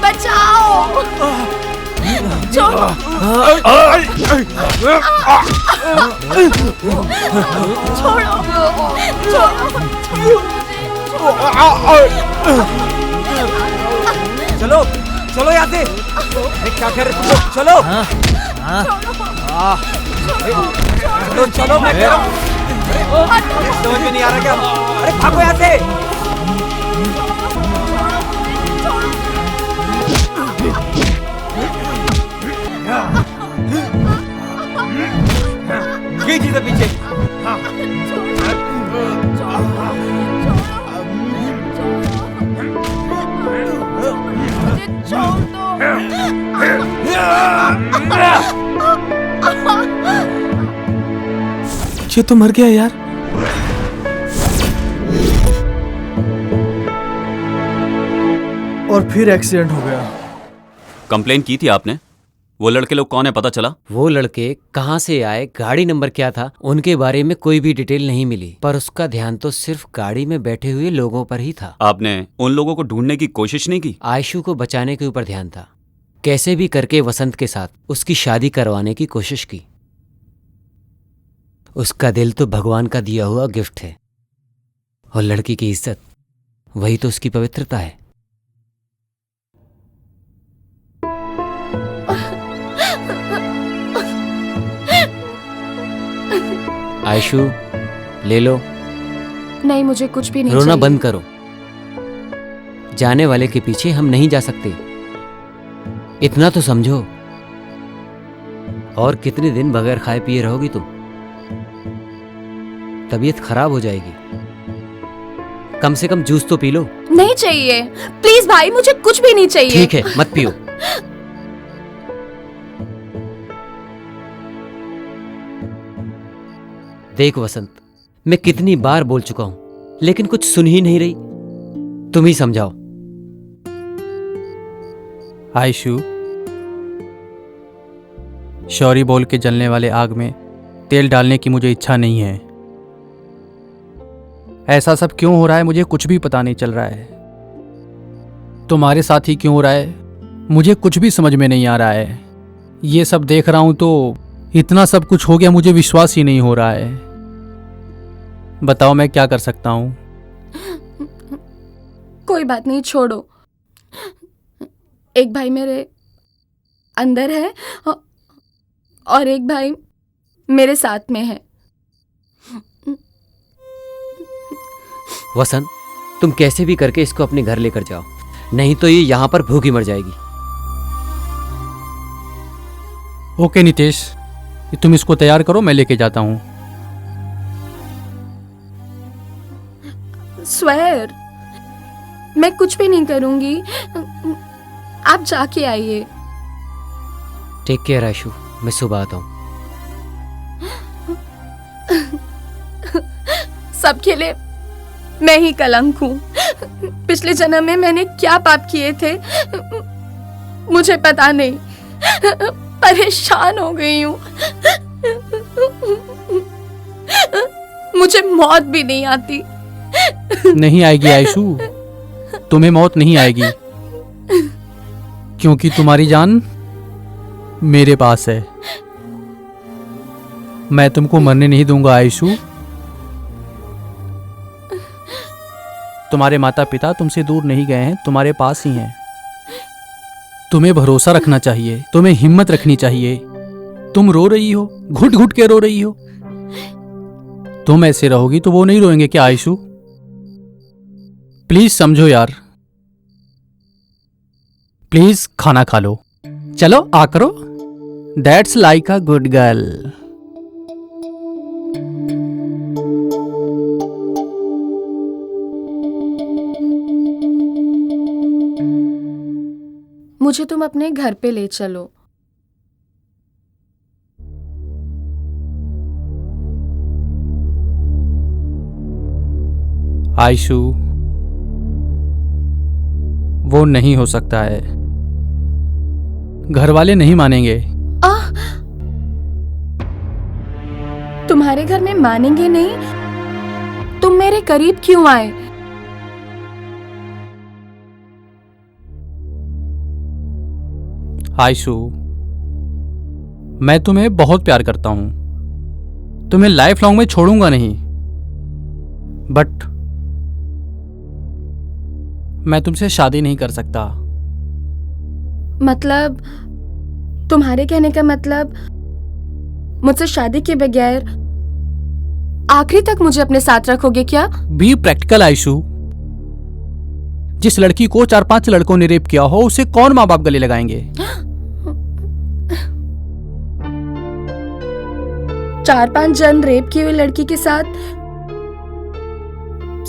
बचाओ, छोड़ो। चलो चलो यहाँ से। अरे क्या कर रहे तुम लोग? चलो चलो चलो, मैं कह रहा हूँ। अरे समझ में नहीं आ रहा क्या? अरे भागो यहाँ से। ये चीज़ है पीछे। ये तो मर गया यार। और फिर एक्सीडेंट हो गया। कंप्लेन की थी आपने? वो लड़के लोग कौन है पता चला? वो लड़के कहाँ से आए, गाड़ी नंबर क्या था, उनके बारे में कोई भी डिटेल नहीं मिली, पर उसका ध्यान तो सिर्फ गाड़ी में बैठे हुए लोगों पर ही था। आपने उन लोगों को ढूंढने की कोशिश नहीं की? आयशु को बचाने के ऊपर ध्यान था। कैसे भी करके वसंत के साथ उसकी शादी करवाने की कोशिश की। उसका दिल तो भगवान का दिया हुआ गिफ्ट है, और लड़की की इज्जत वही तो उसकी पवित्रता है। आयशु, ले लो। नहीं, मुझे कुछ भी नहीं रोना चाहिए। बंद करो। जाने वाले के पीछे हम नहीं जा सकते, इतना तो समझो। और कितने दिन बगैर खाए पिए रहोगी तुम? तबीयत खराब हो जाएगी। कम से कम जूस तो पी लो। नहीं चाहिए, प्लीज भाई, मुझे कुछ भी नहीं चाहिए। ठीक है, मत पियो। देख वसंत, मैं कितनी बार बोल चुका हूं, लेकिन कुछ सुन ही नहीं रही। तुम ही समझाओ। आयशु, शौरी बोल के जलने वाले आग में तेल डालने की मुझे इच्छा नहीं है। ऐसा सब क्यों हो रहा है मुझे कुछ भी पता नहीं चल रहा है। तुम्हारे साथ ही क्यों हो रहा है मुझे कुछ भी समझ में नहीं आ रहा है। ये सब देख रहा हूं तो इतना सब कुछ हो गया, मुझे विश्वास ही नहीं हो रहा है। बताओ मैं क्या कर सकता हूं? कोई बात नहीं, छोड़ो। एक भाई मेरे अंदर है और एक भाई मेरे साथ में है। वसंत, तुम कैसे भी करके इसको अपने घर लेकर जाओ, नहीं तो ये यहां पर भूखी मर जाएगी। ओके नितेश, तुम इसको तैयार करो, मैं लेके जाता हूं। स्वेर, मैं कुछ भी नहीं करूंगी, आप जाके आइए। टेक केयर आयशु, मैं सुबह आता हूं। सबके लिए मैं ही कलंक हूं। पिछले जन्म में मैंने क्या पाप किए थे मुझे पता नहीं। परेशान हो गई हूं। मुझे मौत भी नहीं आती। नहीं आएगी आयशु, तुम्हें मौत नहीं आएगी, क्योंकि तुम्हारी जान मेरे पास है। मैं तुमको मरने नहीं दूंगा आयशु। तुम्हारे माता पिता तुमसे दूर नहीं गए हैं, तुम्हारे पास ही हैं। तुम्हें भरोसा रखना चाहिए, तुम्हें हिम्मत रखनी चाहिए। तुम रो रही हो, घुट घुट के रो रही हो। तुम ऐसे रहोगी तो वो नहीं रोएंगे क्या आयशु? प्लीज समझो यार, प्लीज खाना खा लो। चलो आ करो। That's like a good girl. मुझे तुम अपने घर पे ले चलो। आयशु, वो नहीं हो सकता है, घर वाले नहीं मानेंगे। तुम्हारे घर में मानेंगे नहीं? तुम मेरे करीब क्यों आए? आयशु, मैं तुम्हें बहुत प्यार करता हूं। तुम्हें लाइफ लॉन्ग में छोड़ूंगा नहीं, बट मैं तुमसे शादी नहीं कर सकता। मतलब तुम्हारे कहने का मतलब मुझसे शादी के बगैर आखिरी तक मुझे अपने साथ रखोगे क्या? Be practical Aishu. जिस लड़की को 4-5 लड़कों ने रेप किया हो उसे कौन माँ बाप गले लगाएंगे? 4-5 जन रेप की हुई लड़की के साथ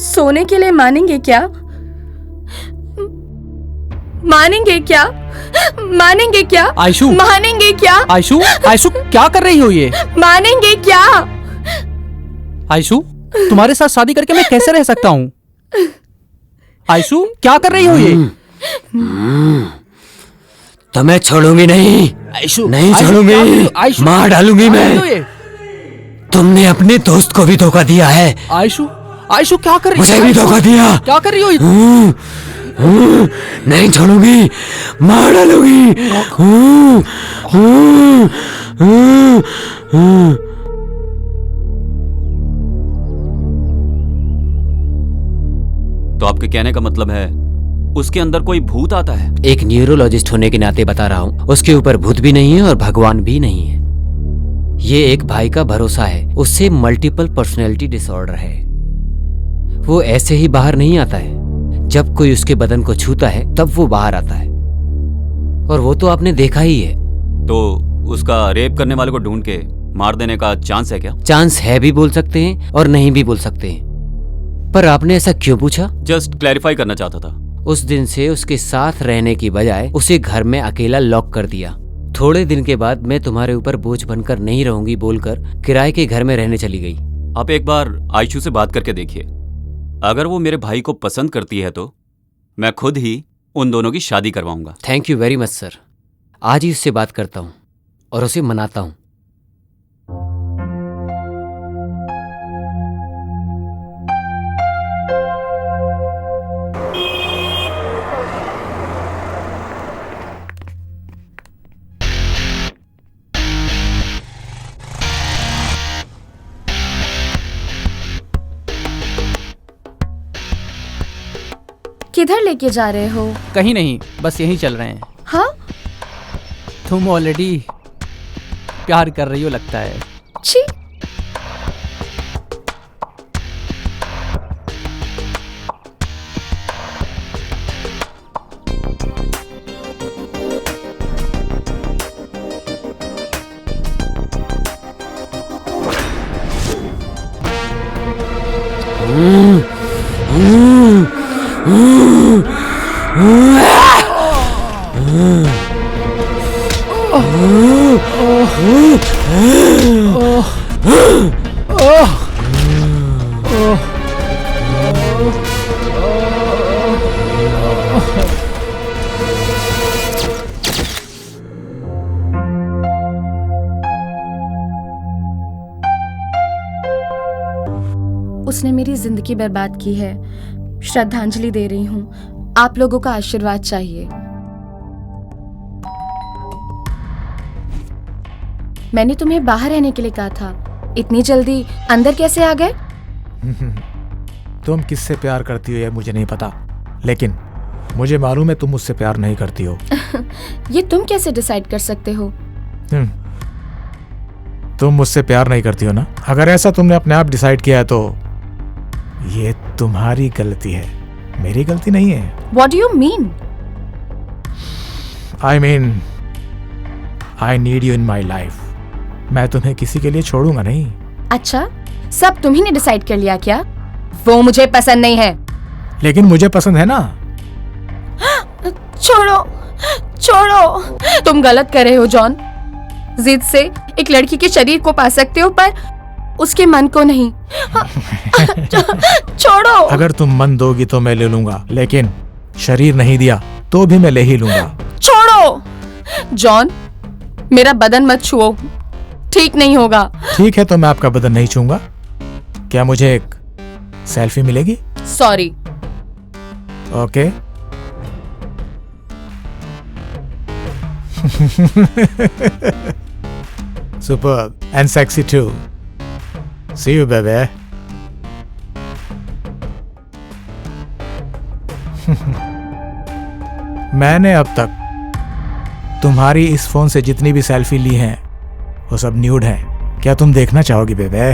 सोने के लिए मानेंगे क्या? मानेंगे क्या? मानेंगे क्या? आयशु, मानेंगे क्या? आयशु, आयशु क्या कर रही हो ये? मानेंगे क्या? आयशु, तुम्हारे साथ शादी करके मैं कैसे रह सकता हूँ? आयशु क्या कर रही हो ये? तो मैं छोड़ूंगी नहीं। आयशु, नहीं छोड़ूंगी, मार डालूंगी मैं। तुमने अपने दोस्त को भी धोखा दिया है। आयशु, आयशु क्या कर रही हो? मुझे भी धोखा दिया। क्या कर रही हो? नहीं छोड़ूंगी, मार डालूंगी। तो आपके कहने का मतलब है उसके अंदर कोई भूत आता है? एक न्यूरोलॉजिस्ट होने के नाते बता रहा हूँ, उसके ऊपर भूत भी नहीं है और भगवान भी नहीं है। ये एक भाई का भरोसा है, उससे मल्टीपल पर्सनैलिटी डिसऑर्डर है। वो ऐसे ही बाहर नहीं आता है, जब कोई उसके बदन को छूता है तब वो बाहर आता है, और वो तो आपने देखा ही है। तो उसका रेप करने वाले को ढूंढ के मार देने का चांस है क्या? चांस है भी बोल सकते हैं और नहीं भी बोल सकते हैं। पर आपने ऐसा क्यों पूछा? जस्ट क्लैरिफाई करना चाहता था। उस दिन से उसके साथ रहने की बजाय उसे घर में अकेला लॉक कर दिया। थोड़े दिन के बाद मैं तुम्हारे ऊपर बोझ बनकर नहीं रहूंगी बोलकर किराए के घर में रहने चली गई। आप एक बार आयशु से बात करके देखिए, अगर वो मेरे भाई को पसंद करती है तो मैं खुद ही उन दोनों की शादी करवाऊंगा। Thank you very much sir. आज ही उससे बात करता हूँ और उसे मनाता हूँ। किधर लेके जा रहे हो? कहीं नहीं, बस यहीं चल रहे हैं। हाँ? तुम ऑलरेडी प्यार कर रही हो लगता है। छी। उसने मेरी जिंदगी बर्बाद की है। श्रद्धांजलि दे रही हूँ। आप लोगों का आशीर्वाद चाहिए। मैंने तुम्हें बाहर रहने के लिए कहा था, इतनी जल्दी अंदर कैसे आ गए? तुम किससे प्यार करती हो ये मुझे नहीं पता, लेकिन मुझे मालूम है तुम मुझसे प्यार नहीं करती हो। ये तुम कैसे डिसाइड कर सकते हो? तुम मुझसे प्यार नहीं करती हो ना? अगर ऐसा तुमने अपने आप डिसाइड किया है तो ये तुम्हारी गलती है, मेरी गलती नहीं है। What do you mean? I mean, I need you in my life. मैं तुम्हें किसी के लिए छोड़ूंगा नहीं। अच्छा, सब तुम्ही ने डिसाइड कर लिया क्या? वो मुझे पसंद नहीं है। लेकिन मुझे पसंद है ना। छोड़ो, छोड़ो। तुम गलत कर रहे हो जॉन। जिद से एक लड़की के शरीर को पा सकते हो पर उसके मन को नहीं। छोड़ो। अगर तुम मन दोगी तो मैं ले लूंगा, लेकिन शरीर नहीं दिया तो भी मैं ले ही लूंगा। छोड़ो जॉन, मेरा बदन मत छुओ, ठीक नहीं होगा। ठीक है तो मैं आपका बदन नहीं छूंगा। क्या मुझे एक सेल्फी मिलेगी? Sorry. Okay. Superb and sexy too. See you, baby. मैंने अब तक तुम्हारी इस फोन से जितनी भी सेल्फी ली हैं वो सब न्यूड हैं। क्या तुम देखना चाहोगी बेबे?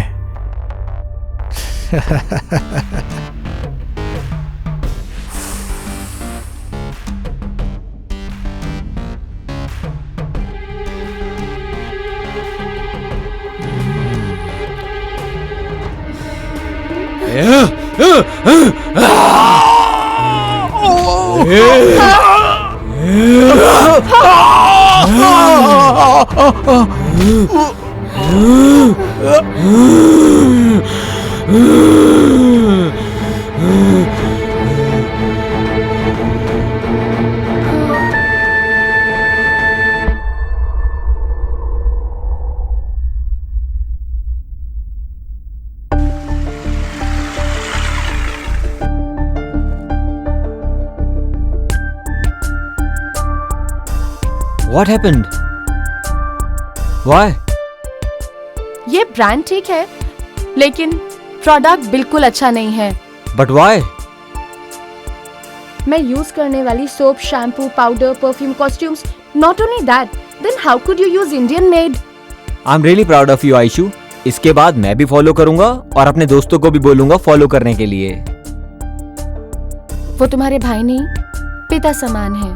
What happened? Why? ये ब्रांड ठीक है, लेकिन प्रोडक्ट बिल्कुल अच्छा नहीं है। But why? मैं यूज करने वाली soap, shampoo, powder, perfume, costumes, not only that, then how could you use Indian made? I'm really proud of you, Aishu. इसके बाद मैं भी फॉलो करूंगा और अपने दोस्तों को भी बोलूंगा फॉलो करने के लिए। वो तुम्हारे भाई नहीं, पिता समान है।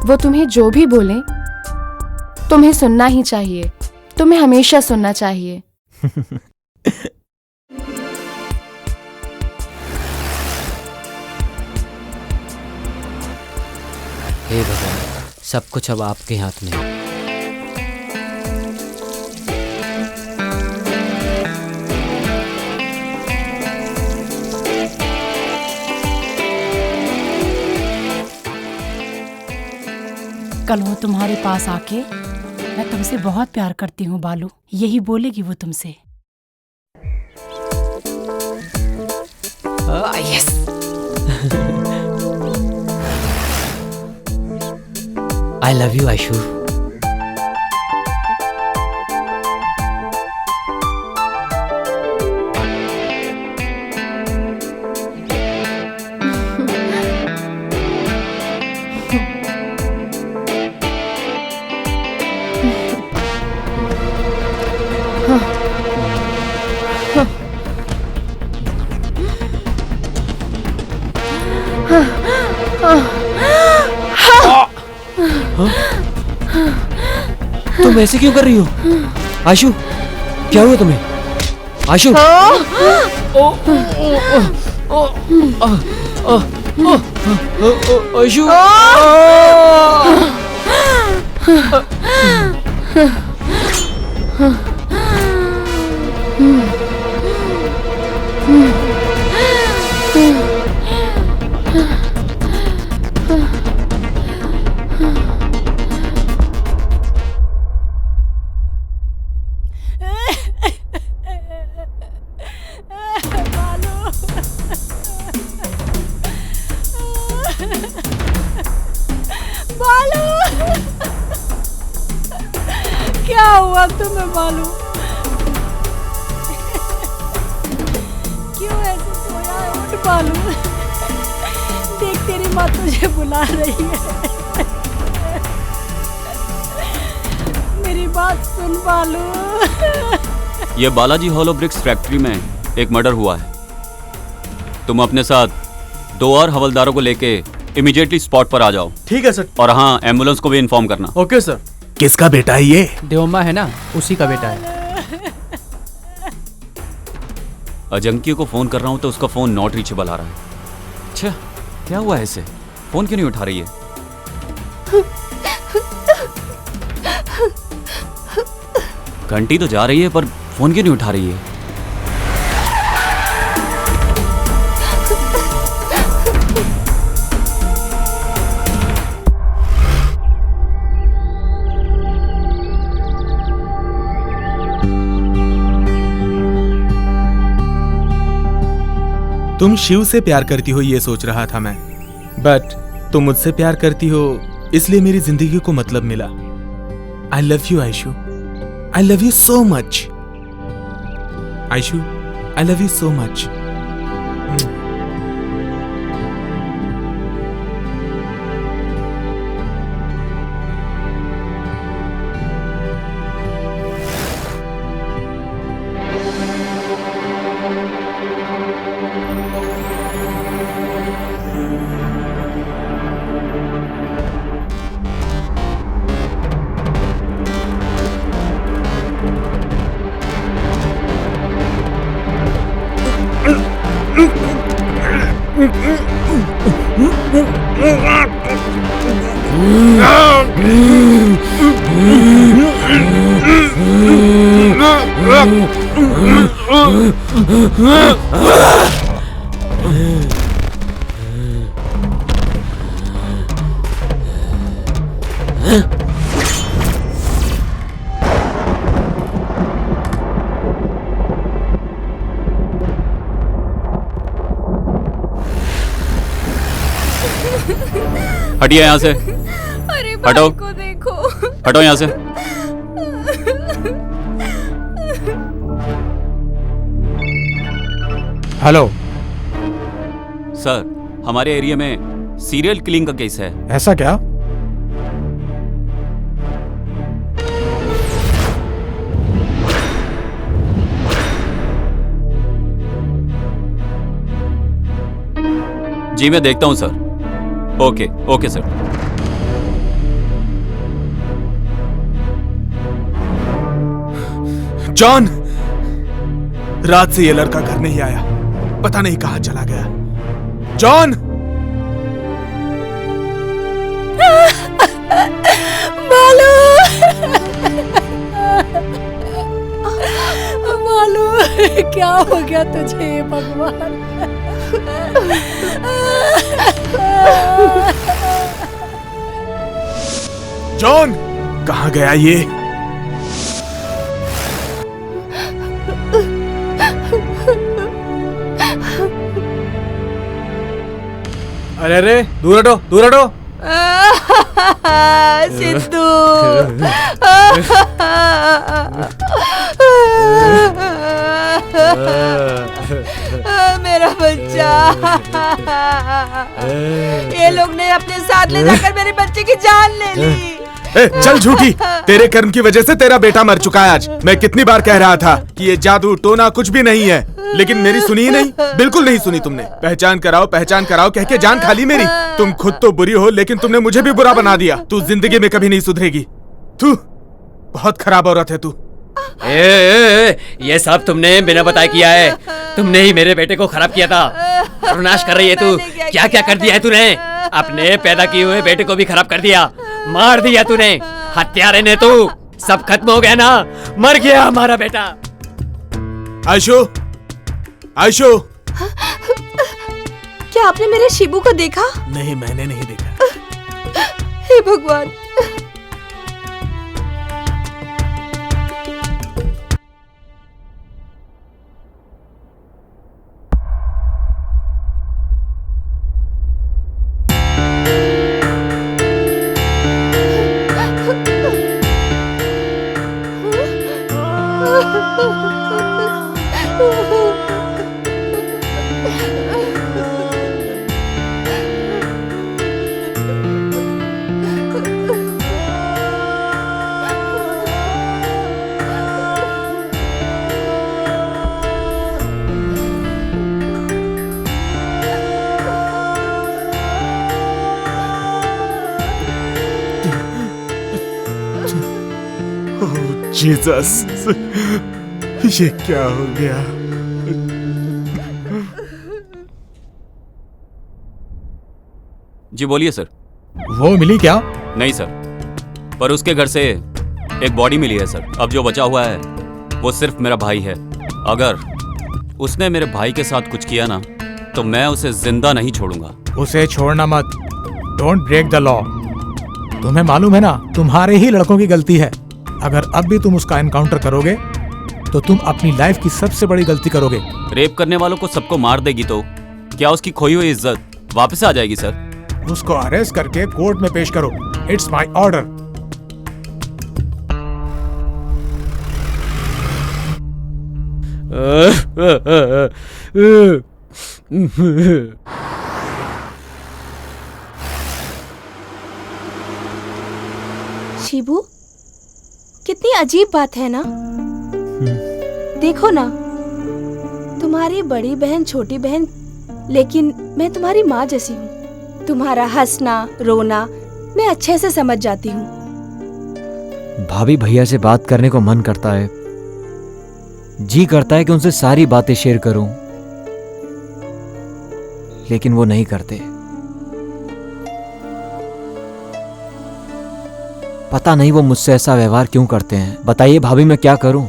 वो तुम्हें जो भी बोले तुम्हें सुनना ही चाहिए, तुम्हें हमेशा सुनना चाहिए। हे भगवान, सब कुछ अब आपके हाथ में है। कल वो तुम्हारे पास आके मैं तुमसे बहुत प्यार करती हूँ बालू, यही बोलेगी वो तुमसे। Yes. I love you Aishu. तुम ऐसे क्यों कर रही हो आयशु? क्या हुआ तुम्हें आयशु? आयशु क्या हुआ तुम्हें बालू? क्यों ऐसे सोया है? उठ बालू, देख तेरी माँ तुझे बुला रही है। मेरी बात सुन बालू। ये बालाजी हॉलो ब्रिक्स फैक्ट्री में एक मर्डर हुआ है। तुम अपने साथ 2 और हवलदारों को लेके इमीडिएटली स्पॉट पर आ जाओ। ठीक है सर। और हाँ, एम्बुलेंस को भी इन्फॉर्म करना। Okay sir. किसका बेटा है ये? देवम्मा है ना, उसी का बेटा है। अजंकी को फोन कर रहा हूँ तो उसका फोन नॉट रीचेबल आ रहा है। अच्छा, क्या हुआ है इसे? फोन क्यों नहीं उठा रही है? घंटी तो जा रही है पर फोन क्यों नहीं उठा रही है? तुम शिव से प्यार करती हो ये सोच रहा था मैं, बट तुम मुझसे प्यार करती हो इसलिए मेरी जिंदगी को मतलब मिला। I love you Ayshu, I love you so much. Ayshu, I love you so much. हटिए यहाँ से। अरे हटो, को देखो। हटो यहाँ से। हेलो सर, हमारे एरिया में सीरियल किलिंग का केस है। ऐसा क्या? जी मैं देखता हूँ sir. Okay okay sir. John, रात से ये लड़का घर नहीं आया, पता नहीं कहां चला गया। जॉन! बालू, बालू, क्या हो गया तुझे भगवान? जॉन, कहां गया ये? अरे अरे, दूर हटो, दूर हटो। सिद्धू, मेरा बच्चा। ये लोग ने अपने साथ ले जाकर मेरे बच्चे की जान ले ली। ए, चल झूठी, तेरे कर्म की वजह से तेरा बेटा मर चुका है आज। मैं कितनी बार कह रहा था कि ये जादू टोना कुछ भी नहीं है, लेकिन मेरी सुनी ही नहीं, बिल्कुल नहीं सुनी तुमने। पहचान कराओ कह के जान खाली मेरी। तुम खुद तो बुरी हो, लेकिन तुमने मुझे भी बुरा बना दिया। तू जिंदगी में कभी नहीं सुधरेगी। तू बहुत खराब औरत है तू। ये सब तुमने बिना बताए किया है। तुमने ही मेरे बेटे को खराब किया था। सर्वनाश कर रही है तू। क्या क्या कर दिया है तूने? अपने पैदा किए हुए बेटे को भी खराब कर दिया, मार दिया तूने। हत्यारे ने तू। सब खत्म हो गया ना, मर गया हमारा बेटा। आयशु, आयशु, क्या आपने मेरे शिबू को देखा? नहीं, मैंने नहीं देखा। हे भगवान। जीसस, ये क्या हो गया? जी बोलिए सर। वो मिली क्या? नहीं सर, पर उसके घर से एक बॉडी मिली है सर। अब जो बचा हुआ है वो सिर्फ मेरा भाई है। अगर उसने मेरे भाई के साथ कुछ किया ना, तो मैं उसे जिंदा नहीं छोड़ूंगा। उसे छोड़ना मत। Don't break the law. तुम्हें मालूम है ना, तुम्हारे ही लड़कों की गलती है। अगर अब भी तुम उसका एनकाउंटर करोगे तो तुम अपनी लाइफ की सबसे बड़ी गलती करोगे। रेप करने वालों को सबको मार देगी तो क्या उसकी खोई हुई इज्जत वापस आ जाएगी सर? उसको अरेस्ट करके कोर्ट में पेश करो। It's my order. शिबू, कितनी अजीब बात है ना। देखो ना, तुम्हारी बड़ी बहन छोटी बहन, लेकिन मैं तुम्हारी माँ जैसी हूँ। तुम्हारा हंसना रोना मैं अच्छे से समझ जाती हूँ। भाभी भैया से बात करने को मन करता है, जी करता है कि उनसे सारी बातें शेयर करूं, लेकिन वो नहीं करते। पता नहीं वो मुझसे ऐसा व्यवहार क्यों करते हैं। बताइए भाभी, मैं क्या करूं?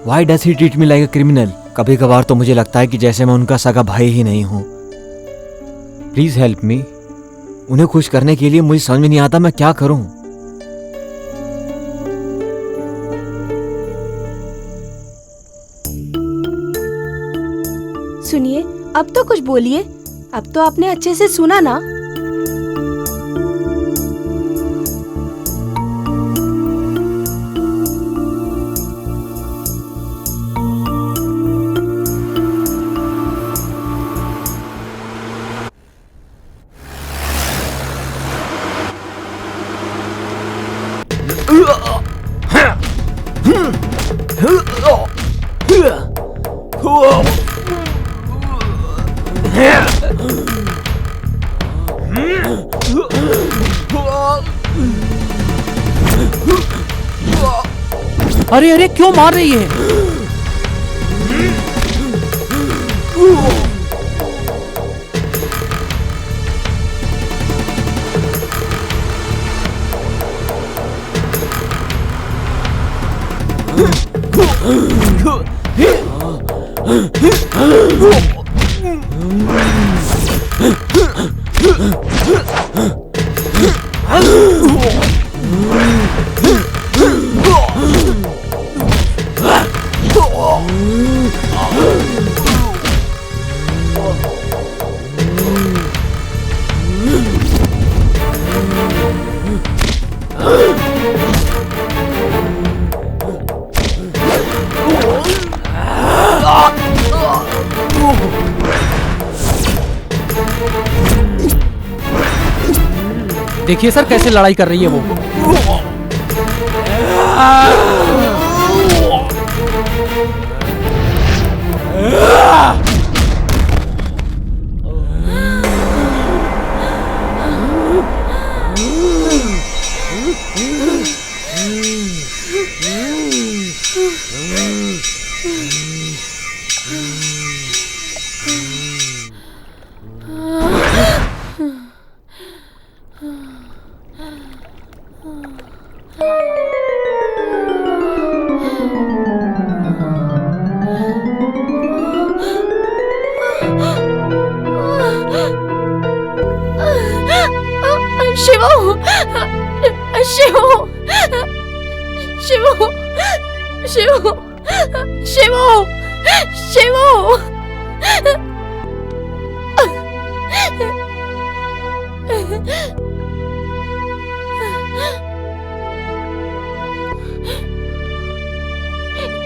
Why does he treat me like a criminal? कभी कभार तो मुझे लगता है कि जैसे मैं उनका सगा भाई ही नहीं हूं। Please help me. उन्हें खुश करने के लिए मुझे समझ में नहीं आता मैं क्या करूं। सुनिए, अब तो कुछ बोलिए। अब तो आपने अच्छे से सुना ना। अरे अरे, क्यों मार रही है? देखिए सर, कैसे लड़ाई कर रही है वो।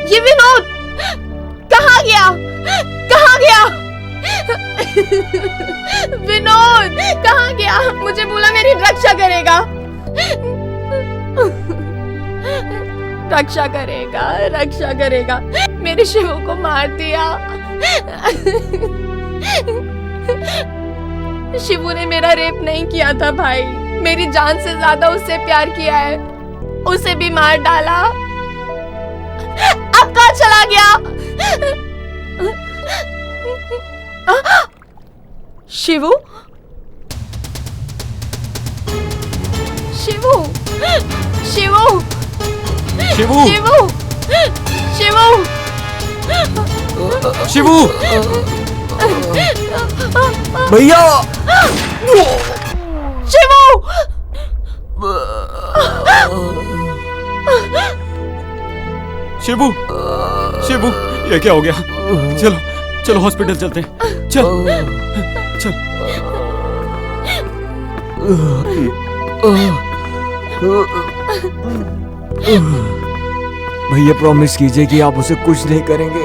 ये विनोद कहाँ गया? कहाँ गया? विनोद कहाँ गया? मुझे बोला मेरी रक्षा करेगा, रक्षा करेगा, रक्षा करेगा। मेरे शिवू को मार दिया। शिवू ने मेरा रेप नहीं किया था भाई, मेरी जान से ज्यादा उससे प्यार किया है, उसे भी मार डाला। अब कहाँ चला गया? शिवू, शिवू, शिवू, शिवू, शिवू, शिवू, शिवू, भैया, शिवू, शिवू, शिवू, ये क्या हो गया? चलो चलो हॉस्पिटल चलते हैं। चल चल। भैया प्रॉमिस कीजिए कि आप उसे कुछ नहीं करेंगे।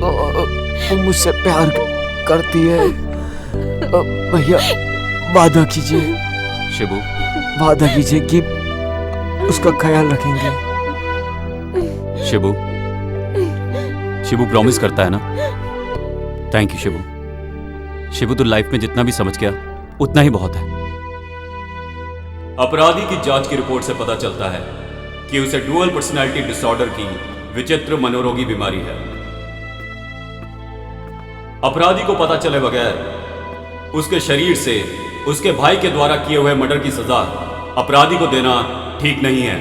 वो मुझसे प्यार करती है। भैया वादा कीजिए, शिबू वादा कीजिए कि उसका ख्याल रखेंगे। शिबू, शिबू प्रॉमिस करता है ना? Thank you Shibu. शिबू तो लाइफ में जितना भी समझ गया उतना ही बहुत है। अपराधी की जांच की रिपोर्ट से पता चलता है कि उसे डुअल पर्सनैलिटी डिसऑर्डर की विचित्र मनोरोगी बीमारी है। अपराधी को पता चले बगैर उसके शरीर से उसके भाई के द्वारा किए हुए मर्डर की सजा अपराधी को देना ठीक नहीं है।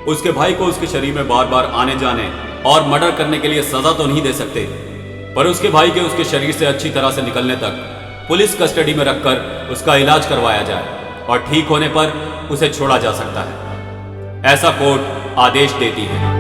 उसके भाई को उसके शरीर में बार बार आने जाने और मर्डर करने के लिए सजा तो नहीं दे सकते, पर उसके भाई के उसके शरीर से अच्छी तरह से निकलने तक पुलिस कस्टडी में रखकर उसका इलाज करवाया जाए और ठीक होने पर उसे छोड़ा जा सकता है, ऐसा कोर्ट आदेश देती है।